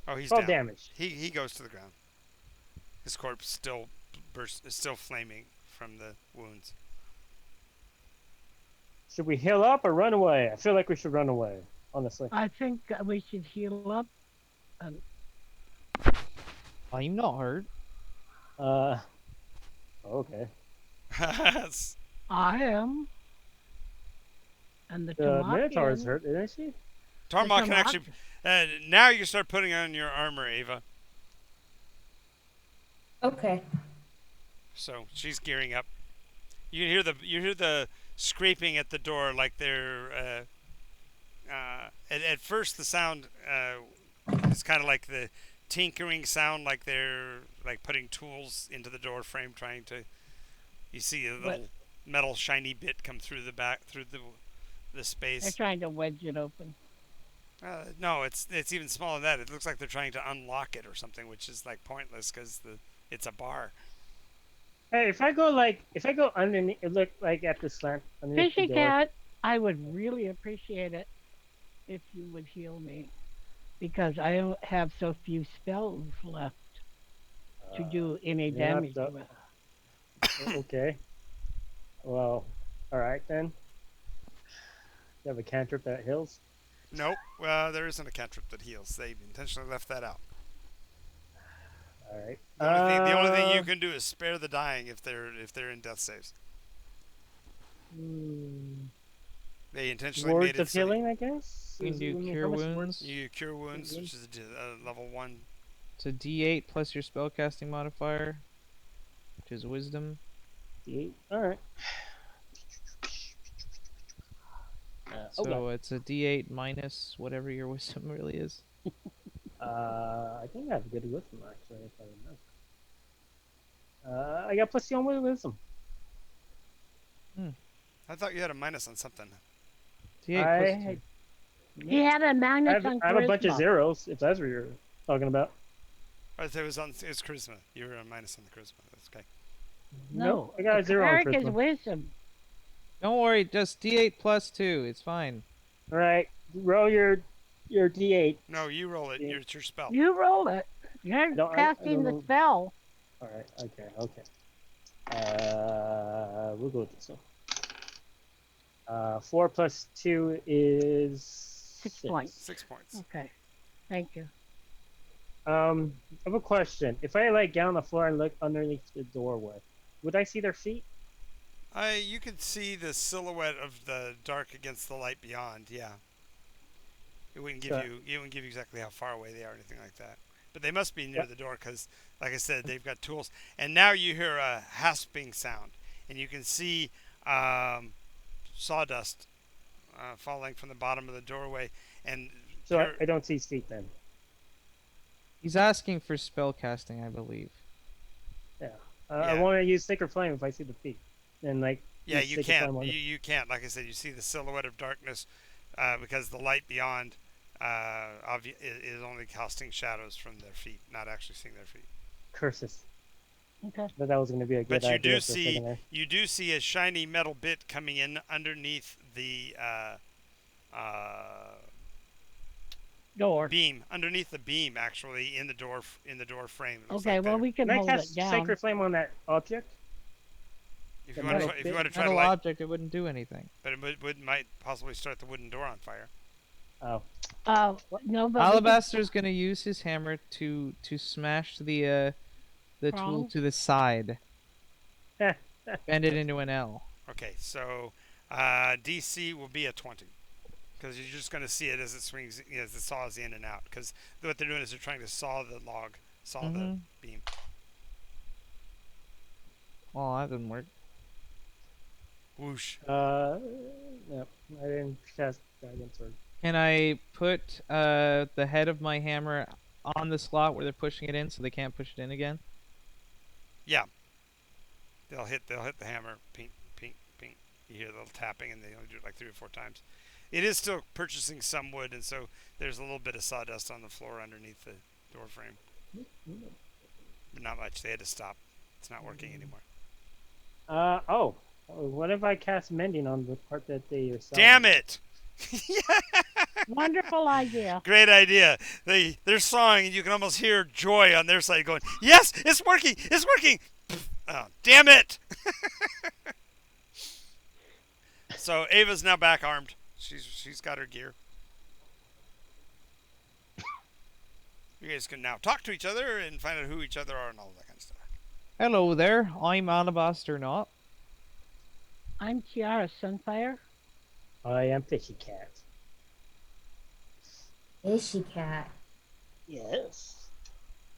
Oh, he's 12 down. damage. He goes to the ground. His corpse is still flaming from the wounds. Should we heal up or run away? I feel like we should run away, honestly. I think we should heal up. And I'm not hurt. Okay. I am. And the The Minotaur is Tamakian- hurt, isn't she? Tarmac can Tamak- actually. Now you start putting on your armor, Ava. Okay. So she's gearing up. You hear the scraping at the door like they're. At first, the sound is kind of like the tinkering sound, like they're like putting tools into the door frame, trying to. You see a little metal shiny bit come through the back through the They're space. trying to wedge it open. No, it's even smaller than that. It looks like they're trying to unlock it or something, which is like pointless because it's a bar. Hey, if I go underneath, it look like at the slant underneath the Fishy door. Cat, I would really appreciate it if you would heal me. Because I don't have so few spells left to do any you're not damage the- with. Okay. Well, all right then. You have a cantrip that heals. Nope. Well, there isn't a cantrip that heals. They intentionally left that out. All right. The only thing you can do is spare the dying if they're in death saves. They intentionally Words made it of so healing, I guess. We can do How cure much wounds. you cure wounds, which is level 1. It's a D8 plus your spellcasting modifier, which is wisdom. D8. All right. So it's a D8 minus whatever your wisdom really is. I think I have good wisdom actually. If I remember. I got +2 on wisdom. I thought you had a minus on something. D8 plus I 2. He had a I minus have, on I have a bunch of charisma. zeros. If that's what you're talking about. Oh, it was charisma. You were a minus on the charisma. That's okay. No, Nope, I got a 0 on cleric is charisma. wisdom. Don't worry, just D8 plus 2. It's fine. All right. Roll your D8. No, you roll it. Yeah. It's your spell. You roll it. You're No, I casting the don't- spell. All right. Okay. We'll go with this one. 4 plus 2 is 6 points. 6 points. Okay. Thank you. I have a question. If I lay down on the floor and look underneath the doorway, would I see their feet? You could see the silhouette of the dark against the light beyond. Yeah. It wouldn't give Sure. you. It wouldn't give you exactly how far away they are or anything like that. But they must be near Yep. the door because, like I said, they've got tools. And now you hear a hasping sound, and you can see sawdust falling from the bottom of the doorway. And So you're- I don't see feet then. He's asking for spellcasting, I believe. I Yeah. want to use Sacred Flame if I see the feet. And yeah, use you Sacred can't. Flame on You can't. Like I said, you see the silhouette of darkness because the light beyond is only casting shadows from their feet, not actually seeing their feet. curses. Okay. But that was going to be a good But you idea do for a see second there. you do see a shiny metal bit coming in underneath the Door. beam, underneath the beam, actually in the door frame. It looks Okay, like well, there. we can Can I hold cast it down. If want to If the you want metal to, if you want to try Metal to light, object, it wouldn't do anything. but it might possibly start the wooden door on fire. Oh, No, but we can- Alabaster's gonna use his hammer to smash the tool Prong? to the side. Bend it into an L. Okay, so DC will be a 20 because you're just going to see it as it swings, as it saws in and out. Because what they're doing is they're trying to saw the log, saw the Mhm. beam. Well, that didn't work. Whoosh. no, I didn't cast Dragon Sword. Can I put the head of my hammer on the slot where they're pushing it in, so they can't push it in again? Yeah. They'll hit the hammer. Ping, ping, ping. You hear the little tapping, and they only do it like 3 or 4 times. It is still purchasing some wood, and so there's a little bit of sawdust on the floor underneath the door frame. Not much. They had to stop. It's not working anymore. Oh. What if I cast mending on the part that they are selling? Damn it! Wonderful idea. Great idea. They're sawing, and you can almost hear joy on their side going, "Yes, it's working! It's working!" Oh, damn it! So Ava's now back armed. She's got her gear. You guys can now talk to each other and find out who each other are and all that kind of stuff. Hello there. I'm Alabaster Knot. I'm Tiara Sunfire. I am Fishy Cat. Fishy cat. Yes.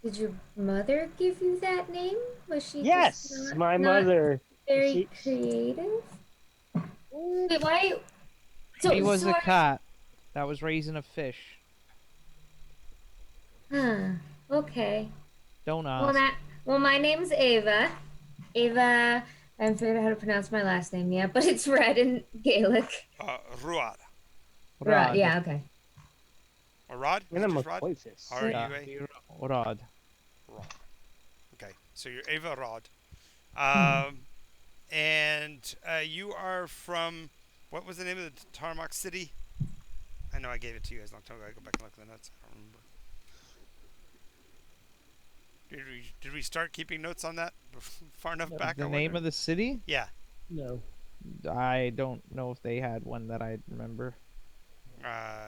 Did your mother give you that name? Was she Yes, just my not mother. very She- creative? Wait, why? So, He was so a cat that was raising a fish. Huh. Okay. Don't Well, ask. my name's Ava. Ava. I haven't figured out how to pronounce my last name yet, but it's red in Gaelic. Ruad. Right. Rod. Yeah. Okay. Or Rod? And I'm a Just Rod? Poifus. R-U-A? Rod. Rod. Okay, so you're Ava Rod. Hmm. And you are from, what was the name of the Tarmac city? I know I gave it to you guys a long time ago. I go back and look at the notes. I don't remember. Did we start keeping notes on that far enough back? The name of the city? Yeah. No. I don't know if they had one that I remember.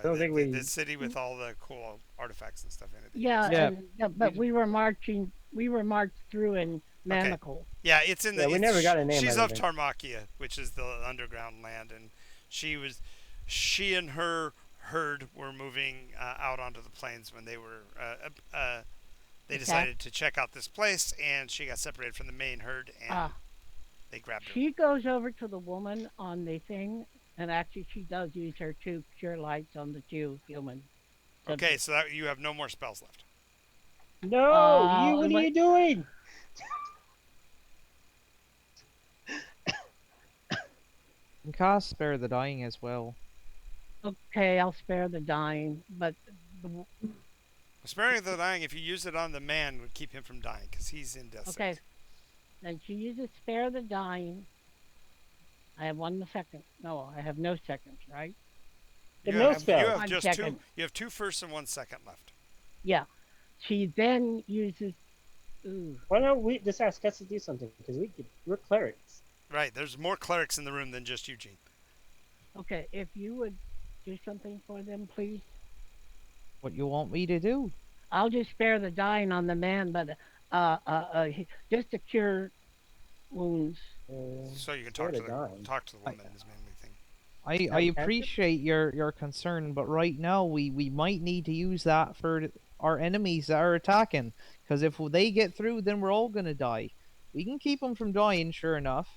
Don't think we- the city with all the cool artifacts and stuff in it. Yeah, Yeah. but we were marching. We were marched through in Manacle. Yeah, it's in the. Yeah, we it's- never got a name, She's I of don't Tarmakia, which is the underground land, and she and her herd were moving out onto the plains when they were. They decided to check out this place, and she got separated from the main herd, and Ah, they grabbed her. she goes over to the woman on the thing, and actually she does use her two cure lights on the two humans. Okay, so that, you have no more spells left. No, what are what- you doing? You can cast Spare the Dying as well. Okay, I'll spare the dying, but the, Sparing the dying, if you use it on the man, would keep him from dying because he's in death. okay. state. Then she uses spare the dying. I have 1 second. No, I have no seconds, right? The You no have, spell. you have 1 just second. two. You have 2 firsts and 1 second left. Yeah. She then uses. Ooh. Why don't we just ask us to do something? Because we're clerics. Right. There's more clerics in the room than just Eugene. Okay, if you would do something for them, please. What you want me to do? I'll just spare the dying on the man, but just to cure wounds. So you can Swear talk to to the God. talk to the woman is mainly thing. I Sound appreciate your concern, but right now we might need to use that for our enemies that are attacking. Because if they get through, then we're all gonna die. We can keep them from dying, sure enough.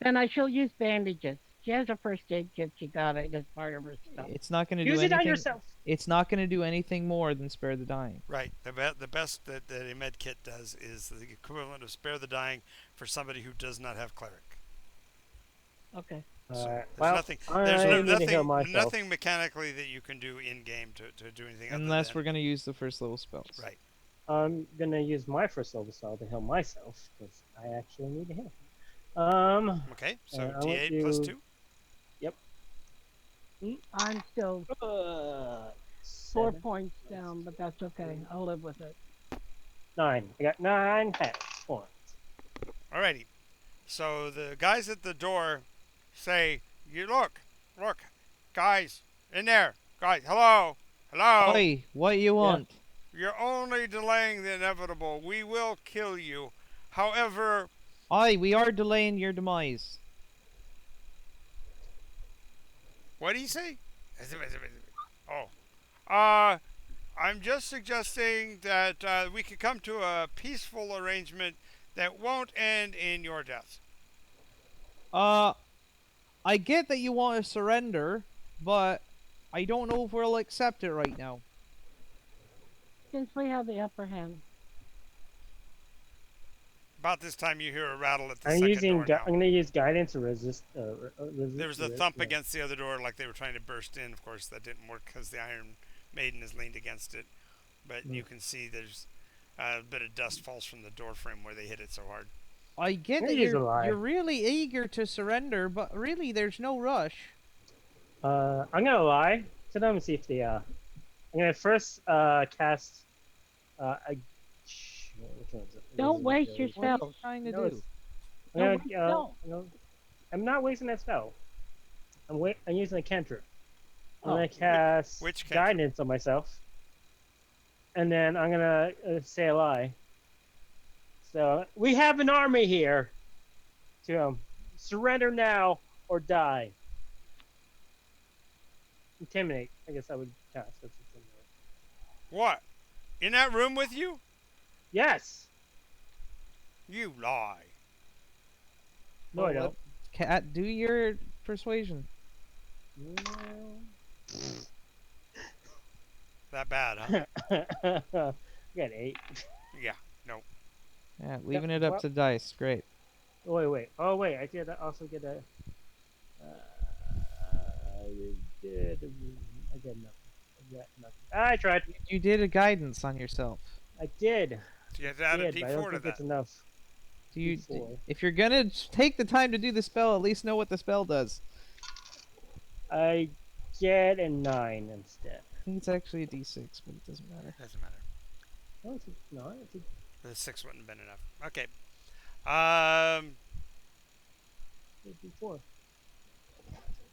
Then I shall use bandages. She has a first aid kit. She got it as part of her stuff. It's not gonna do Use it anything. on yourself. It's not gonna do anything more than Spare the Dying. Right. The best that a med kit does is the equivalent of spare the dying for somebody who does not have cleric. Okay. So Alright, there's well, nothing. I There's need to heal nothing. myself. Nothing mechanically that you can do in game to do anything. Unless other we're gonna use the first level spells. right. I'm gonna use my first level spell to heal myself because I actually need to heal. Okay. So I want D8 plus you- 2. I'm still 4 7, points down, but that's okay. I'll live with it. 9. I got 9 health points. Alrighty. So the guys at the door say, "You look, guys in there, guys. Hello. Oi, what you want? You're only delaying the inevitable. We will kill you. However, Aye, we are delaying your demise. what do you say? Oh, I'm just suggesting that we could come to a peaceful arrangement that won't end in your death. I get that you want to surrender, but I don't know if we'll accept it right now. Since we have the upper hand. About this time, you hear a rattle at the I'm second using. door now. I'm gonna use guidance to resist. There was a thump against the other door like they were trying to burst in. Of course, that didn't work because the Iron Maiden is leaned against it. but you can see there's a bit of dust falls from the door frame where they hit it so hard. I get that He's alive. you're really eager to surrender, but really there's no rush. I'm gonna lie to them and see if they. I'm gonna first cast. Which one is it? Don't waste your What are you spells. trying to No, do? it's- I'm No, gonna, wait, no. I'm not wasting that spell. I'm using a cantrip. I'm Oh, gonna cast which cantrip? guidance on myself, and then I'm gonna say a lie. So we have an army here. To surrender now or die. Intimidate. I guess I would cast. That's intimidate. What? In that room with you? Yes. You lie. No, Well, I don't. Cat, do your persuasion. That bad, huh? I got 8. Yeah. Yeah, leaving it up to dice. Great. Wait. Oh, wait. I did also get a. I did. I did nothing. I got nothing. I tried. You did a guidance on yourself. I did. So you have to add a Did, but I don't D4 to think that. it's enough. Do you? D4. If you're gonna take the time to do the spell, at least know what the spell does. I get a 9 instead. I think it's actually a D6, but it doesn't matter. Doesn't matter. No, it's a 9. It's a The 6 wouldn't have been enough. Okay. D4.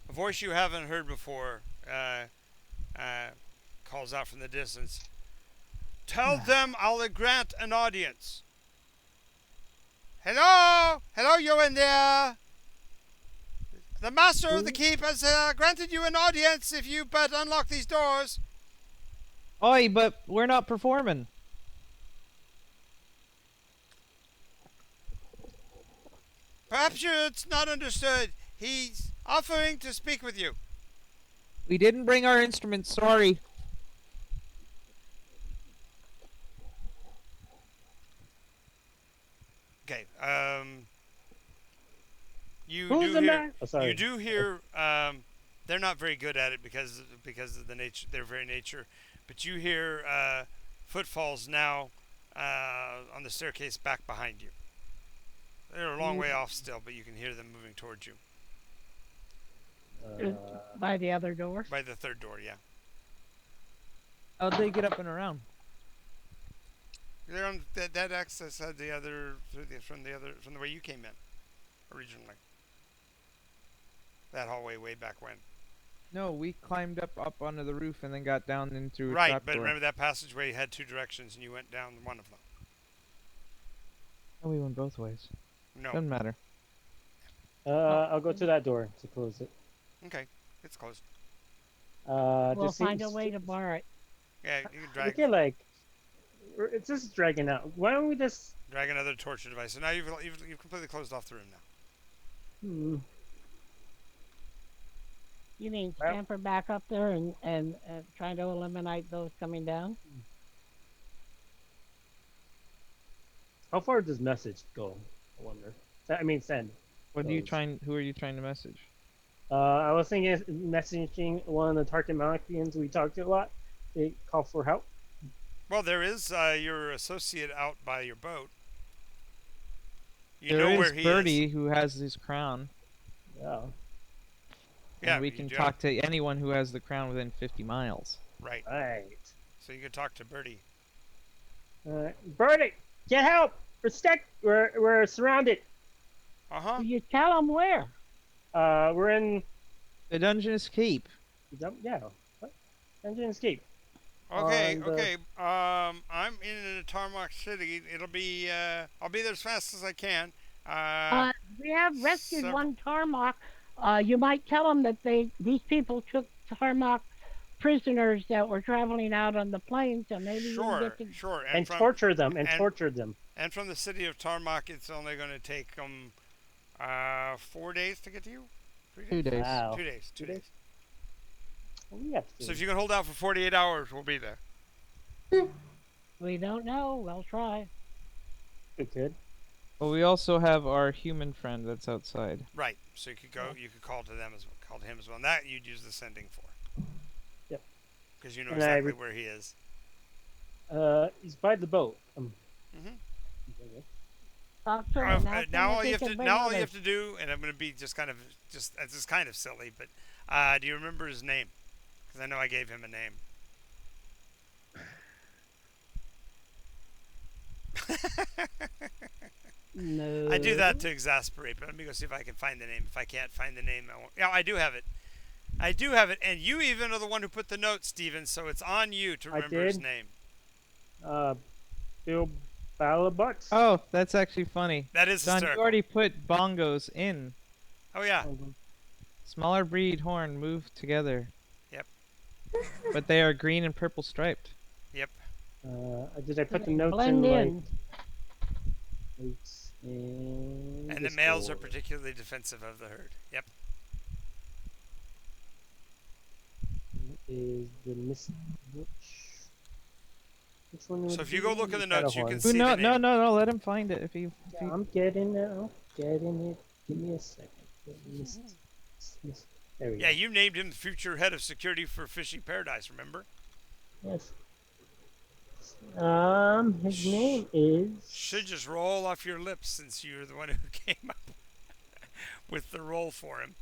A voice you haven't heard before calls out from the distance. Tell them I'll grant an audience. Hello? Hello, you in there? The master of the keep has granted you an audience if you but unlock these doors. Oi, but we're not performing. Perhaps it's not understood. He's offering to speak with you. We didn't bring our instruments. Sorry. Okay. You Who's do the hear. man? Oh, sorry. You do hear. They're not very good at it because of the nature. Their very nature. But you hear footfalls now on the staircase back behind you. They're a long way off still, but you can hear them moving towards you By the other door. by the third door. Yeah, How'd they get up and around? they're on that access had the other from the way you came in originally. That hallway way back when. No, we climbed up onto the roof and then got down into a Right, trap but door. remember that passageway had 2 directions, and you went down one of them. Oh, we went both ways. No. Doesn't matter. I'll go to that door to close it. Okay, it's closed. We'll just find a way to bar it. Yeah, you can We drag get like. It's just dragging out. Why don't we just. another torture device. So now you've completely closed off the room now. Hmm. You mean Well- scamper back up there and trying to eliminate those coming down? How far does message go? I wonder. I mean, send. What are you Close. trying? Who are you trying to message? I was thinking messaging one of the Tartamalakians we talked to a lot. They call for help. Well, there is your associate out by your boat. You There know is where he Birdie is. who has his crown. Yeah. Yeah, And we you can do. talk to anyone who has the crown within 50 miles. Right. Right. So you can talk to Birdie. Birdie, get help! We're surrounded. Uh huh. You tell them where. We're in. The Dungeness Keep. Yeah. What? Engine escape. Okay. on the- Okay. I'm in Tarmac City. It'll be. I'll be there as fast as I can. We have rescued several- one Tarmac. You might tell them that these people took Tarmac prisoners that were traveling out on the plains, and maybe you Sure. can get to. Sure. And torture them. And and- torture them. And from the city of Tarmac, it's only going to take them 4 days to get to you. 3 days. 2 days. Wow. 2 days. 2 2 days. days? Well, we have to. So if you can hold out for 48 hours, we'll be there. We don't know. We'll try. We could. Well, we also have our human friend that's outside. Right. So you could go. You could call to them as well. Call to him as well. And that you'd use the sending for. Yep. Because you know And I exactly re- where he is. He's by the boat. Hmm. Talk to him and ask him Now if all he you have can to bring now all you others. have to do, and I'm going to be just kind of just this is kind of silly, but do you remember his name? Because I know I gave him a name. No. I do that to exasperate, but let me go see if I can find the name. If I can't find the name, I won't. Yeah, I do have it. I do have it, and you even are the one who put the note, Steven, so it's on you to I remember his did. name. Bill Balabutt. Oh, that's actually funny. That is John, you hysterical. already put bongos in. Oh, yeah. Smaller breed horn move together. Yep. But they are green and purple striped. Yep. Did I put the They notes blend in in. like notes in And the males are Discord? particularly defensive of the herd. Yep. Is the which one would So if be you go look at the Shadow notes, you can Horn? Ooh, see the name. no, let him find it. If he Yeah, I'm getting it. I'm getting it. Give me a second. There we Yeah, go. you named him the future head of security for Fishy Paradise, remember? Yes. His name Should is. just roll off your lips since you're the one who came up with the role for him.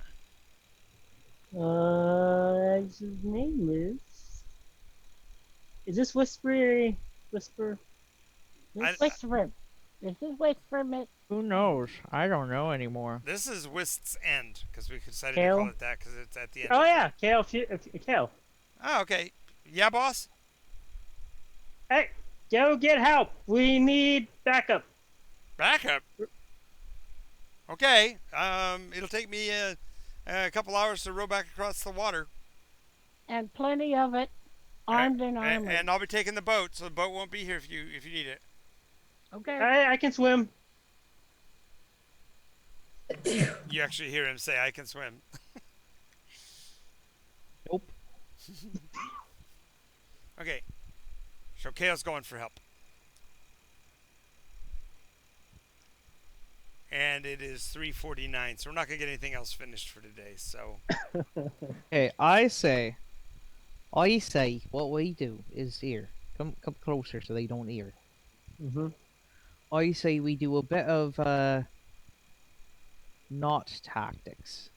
His name is. Is this Whisper? Whisper? I, Whisper. This is Whisper, Miss. Who knows? I don't know anymore. this is Wyst's End, because we decided to Kale? call it that because it's at the end. Oh yeah, Kale. Kale. Oh, okay. Yeah, boss? Hey, go get help. We need backup. Backup? Okay. It'll take me a couple hours to row back across the water. And plenty of it, armed and armored. And I'll be taking the boat, so the boat won't be here if you need it. Okay. I can swim. You actually hear him say, "I can swim." Nope. Okay. So Kale's going for help. And it is 3:49, so we're not gonna get anything else finished for today. So Hey, I say, what we do is here. Come closer so they don't hear. Mm-hmm. I say we do a bit of knot tactics.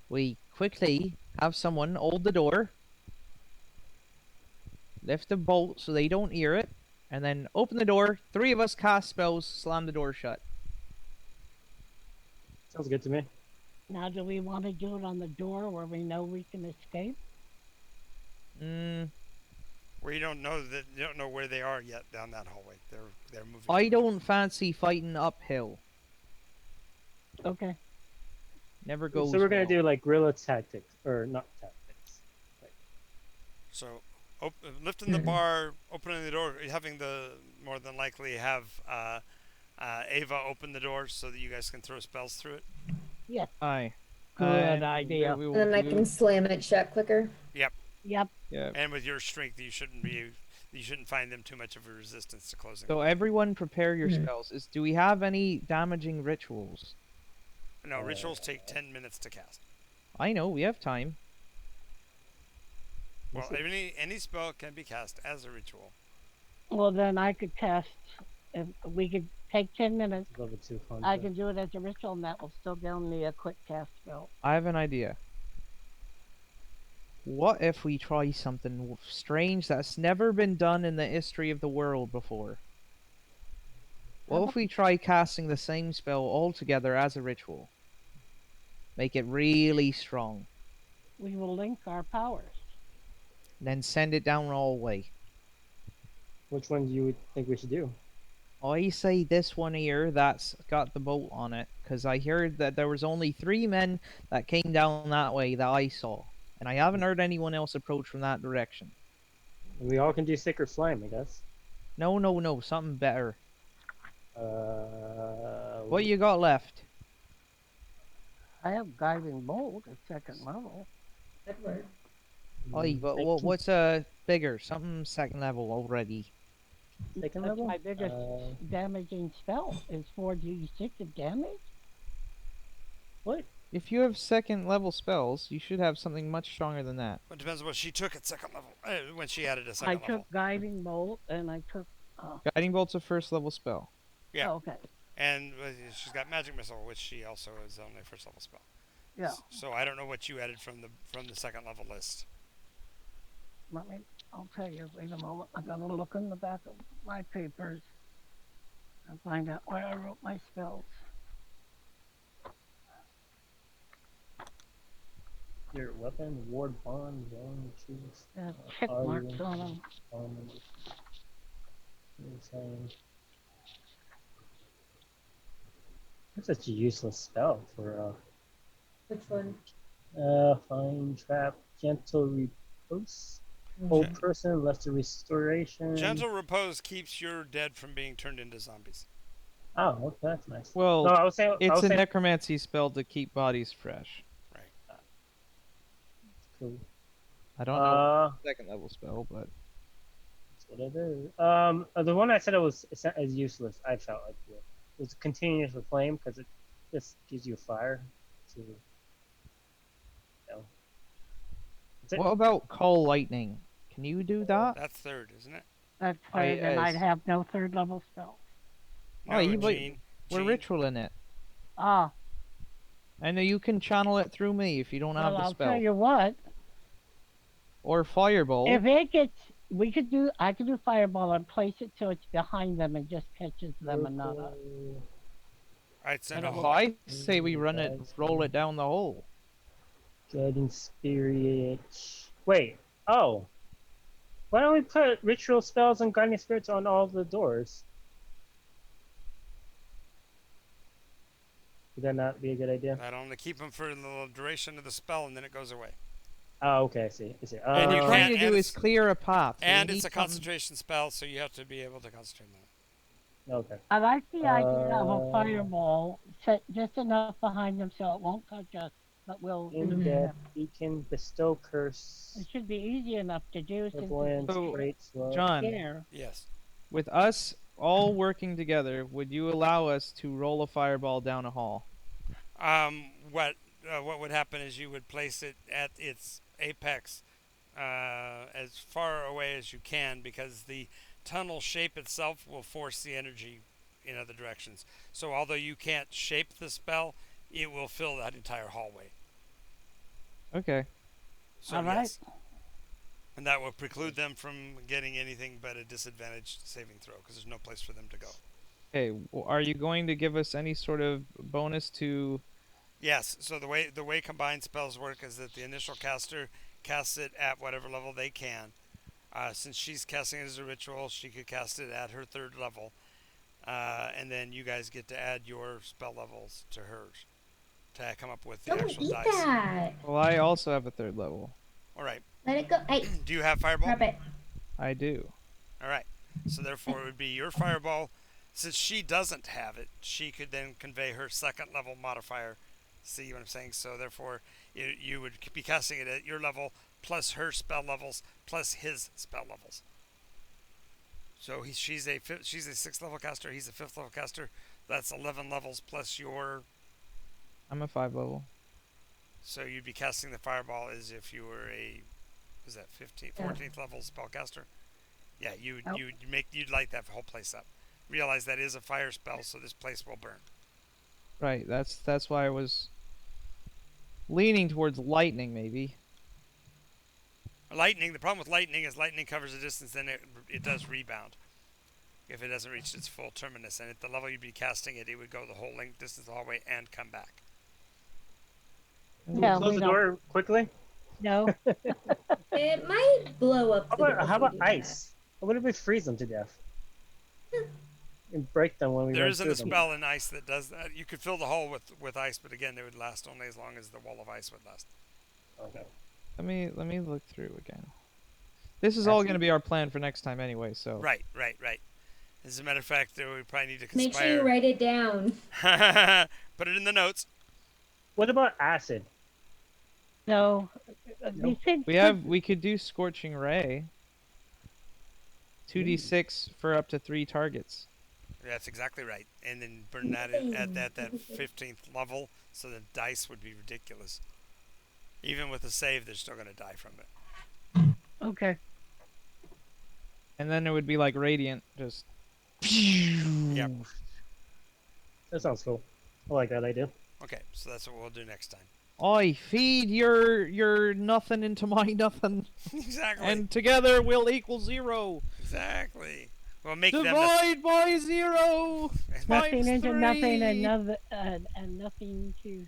We quickly have someone hold the door, lift the bolt so they don't hear it, and then open the door. 3 of us cast spells, slam the door shut. Sounds good to me. Now, do we want to do it on the door where we know we can escape? where you don't know where they are yet down that hallway. They're moving. I don't fancy fighting uphill. Okay. Never goes. So we're gonna well. do like guerrilla tactics, or not tactics. So lifting the bar, opening the door, having the more than likely have Ava open the door so that you guys can throw spells through it. Yes. Aye. Good idea. And then I can slam it shut quicker. Yep. Yeah. And with your strength, you shouldn't find them too much of a resistance to closing. So everyone prepare your spells. Do we have any damaging rituals? No, rituals take 10 minutes to cast. I know, we have time. Well, any spell can be cast as a ritual. Well, then I could cast. If we could take 10 minutes, Level 2 content. I can do it as a ritual, and that will still give me a quick cast spell. I have an idea. What if we try something strange that's never been done in the history of the world before? What if we try casting the same spell all together as a ritual? Make it really strong. We will link our powers. Then send it down all the way. Which one do you think we should do? I say this one here that's got the boat on it, because I heard that there was only 3 men that came down that way that I saw. And I haven't heard anyone else approach from that direction. And we all can do Sacred Flame, I guess. No, something better. What you got left? I have Guiding Bolt at 2nd level. That'd work. Aye, but what's bigger? Something 2nd level already. Second That's level? my biggest damaging spell is 4d6 of damage. What? If you have second level spells, you should have something much stronger than that. It depends on what she took at second level. When she added a I second took level. guiding bolt and I took. Guiding bolt's a first level spell. Yeah. Oh, okay. And she's got magic missile, which she also is only a first level spell. Yeah. So I don't know what you added from the second level list. Let me. I'll tell you. Wait a moment. I gotta look in the back of my papers and find out where I wrote my spells. Your weapon, ward bond, zone, choose. They have check marks on them. That's such a useless spell for Which one? find trap, gentle repose. Hold person, lesser restoration. Gentle repose keeps your dead from being turned into zombies. Oh, okay, that's nice. Well, no, I was saying it's a necromancy spell to keep bodies fresh. Right. Cool. I don't know second level spell, but that's what it is. The one I said it was as useless. I felt like it was continuous with flame because it just gives you fire. To, what about call lightning? Can you do that? That's third, isn't it? That's third, and I'd have no third level spell. No, we're ritualing it. Ah. I know you can channel it through me if you don't have the spell. I'll tell you what. Or fireball. If it gets, I could do fireball and place it so it's behind them and just catches them another. Alright, so I say we roll it down the hole. Guiding spirit. Wait. Oh. Why don't we put ritual spells and guiding spirits on all the doors? Would that not be a good idea? That'll only keep them for the duration of the spell, and then it goes away. Oh, okay. I see. What we're trying to do is clear a path. And it's a concentration spell, so you have to be able to concentrate on it. Okay. I like the idea of a fireball set just enough behind them so it won't touch us, but will. In death, beacon, bestow curse. It should be easy enough to do since John, yes. With us all working together, would you allow us to roll a fireball down a hall? What would happen is you would place it at its apex as far away as you can, because the tunnel shape itself will force the energy in other directions. So although you can't shape the spell, it will fill that entire hallway. Okay. So, all right. Yes. And that will preclude them from getting anything but a disadvantaged saving throw, because there's no place for them to go. Okay, well, are you going to give us any sort of bonus to... Yes, so the way combined spells work is that the initial caster casts it at whatever level they can. Since she's casting it as a ritual, she could cast it at her third level. And then you guys get to add your spell levels to hers to come up with the actual dice. That. Well, I also have a third level. All right. Let it go. Hey. Do you have fireball? Grab it. I do. All right. So therefore it would be your fireball. Since she doesn't have it, she could then convey her second level modifier. See what I'm saying? So therefore you would be casting it at your level plus her spell levels plus his spell levels. So she's a 6th level caster, he's a 5th level caster. That's 11 levels plus your... I'm a 5 level. So you'd be casting the fireball as if you were a... Was that 14th level spellcaster? Yeah, you'd light that whole place up. Realize that is a fire spell, so this place will burn. Right, that's why I was leaning towards lightning, maybe. Lightning, the problem with lightning is lightning covers a distance, then it does rebound. If it doesn't reach its full terminus, and at the level you'd be casting it, it would go the whole length distance all the way and come back. Yeah, close the door quickly? No. It might blow up. How about ice? What if we freeze them to death? And break them when we There run isn't through a spell in ice that does that. You could fill the hole with ice, but again, they would last only as long as the wall of ice would last. Okay. Let me look through again. This is all going to be our plan for next time anyway, so... Right. As a matter of fact, we probably need to conspire. Make sure you write it down. Put it in the notes. What about acid? No. We could do Scorching Ray. 2d6 for up to 3 targets. That's exactly right. And then burn that in at that 15th level, so the dice would be ridiculous. Even with a save, they're still going to die from it. Okay. And then it would be like radiant, just. Yep. That sounds cool. I like that idea. Okay, so that's what we'll do next time. Oi, feed your nothing into my nothing, Exactly. and together we'll equal 0. Exactly. We'll make them Divide by 0. Nothing Times into nothing 3. and nothing to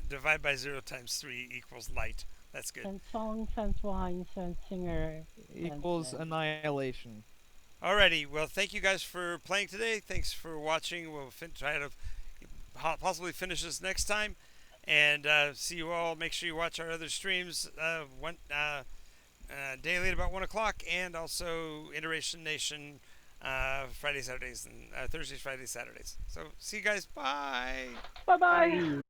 divide by 0 times 3 equals light. That's good. sense song, sense wine, sense singer. Equals sense annihilation. Alrighty. Well, thank you guys for playing today. Thanks for watching. We'll try to possibly finish this next time. And see you all. Make sure you watch our other streams daily at about 1 o'clock. And also Iteration Nation Friday, Saturdays, and Thursdays, Fridays, Saturdays. So see you guys. Bye. Bye bye.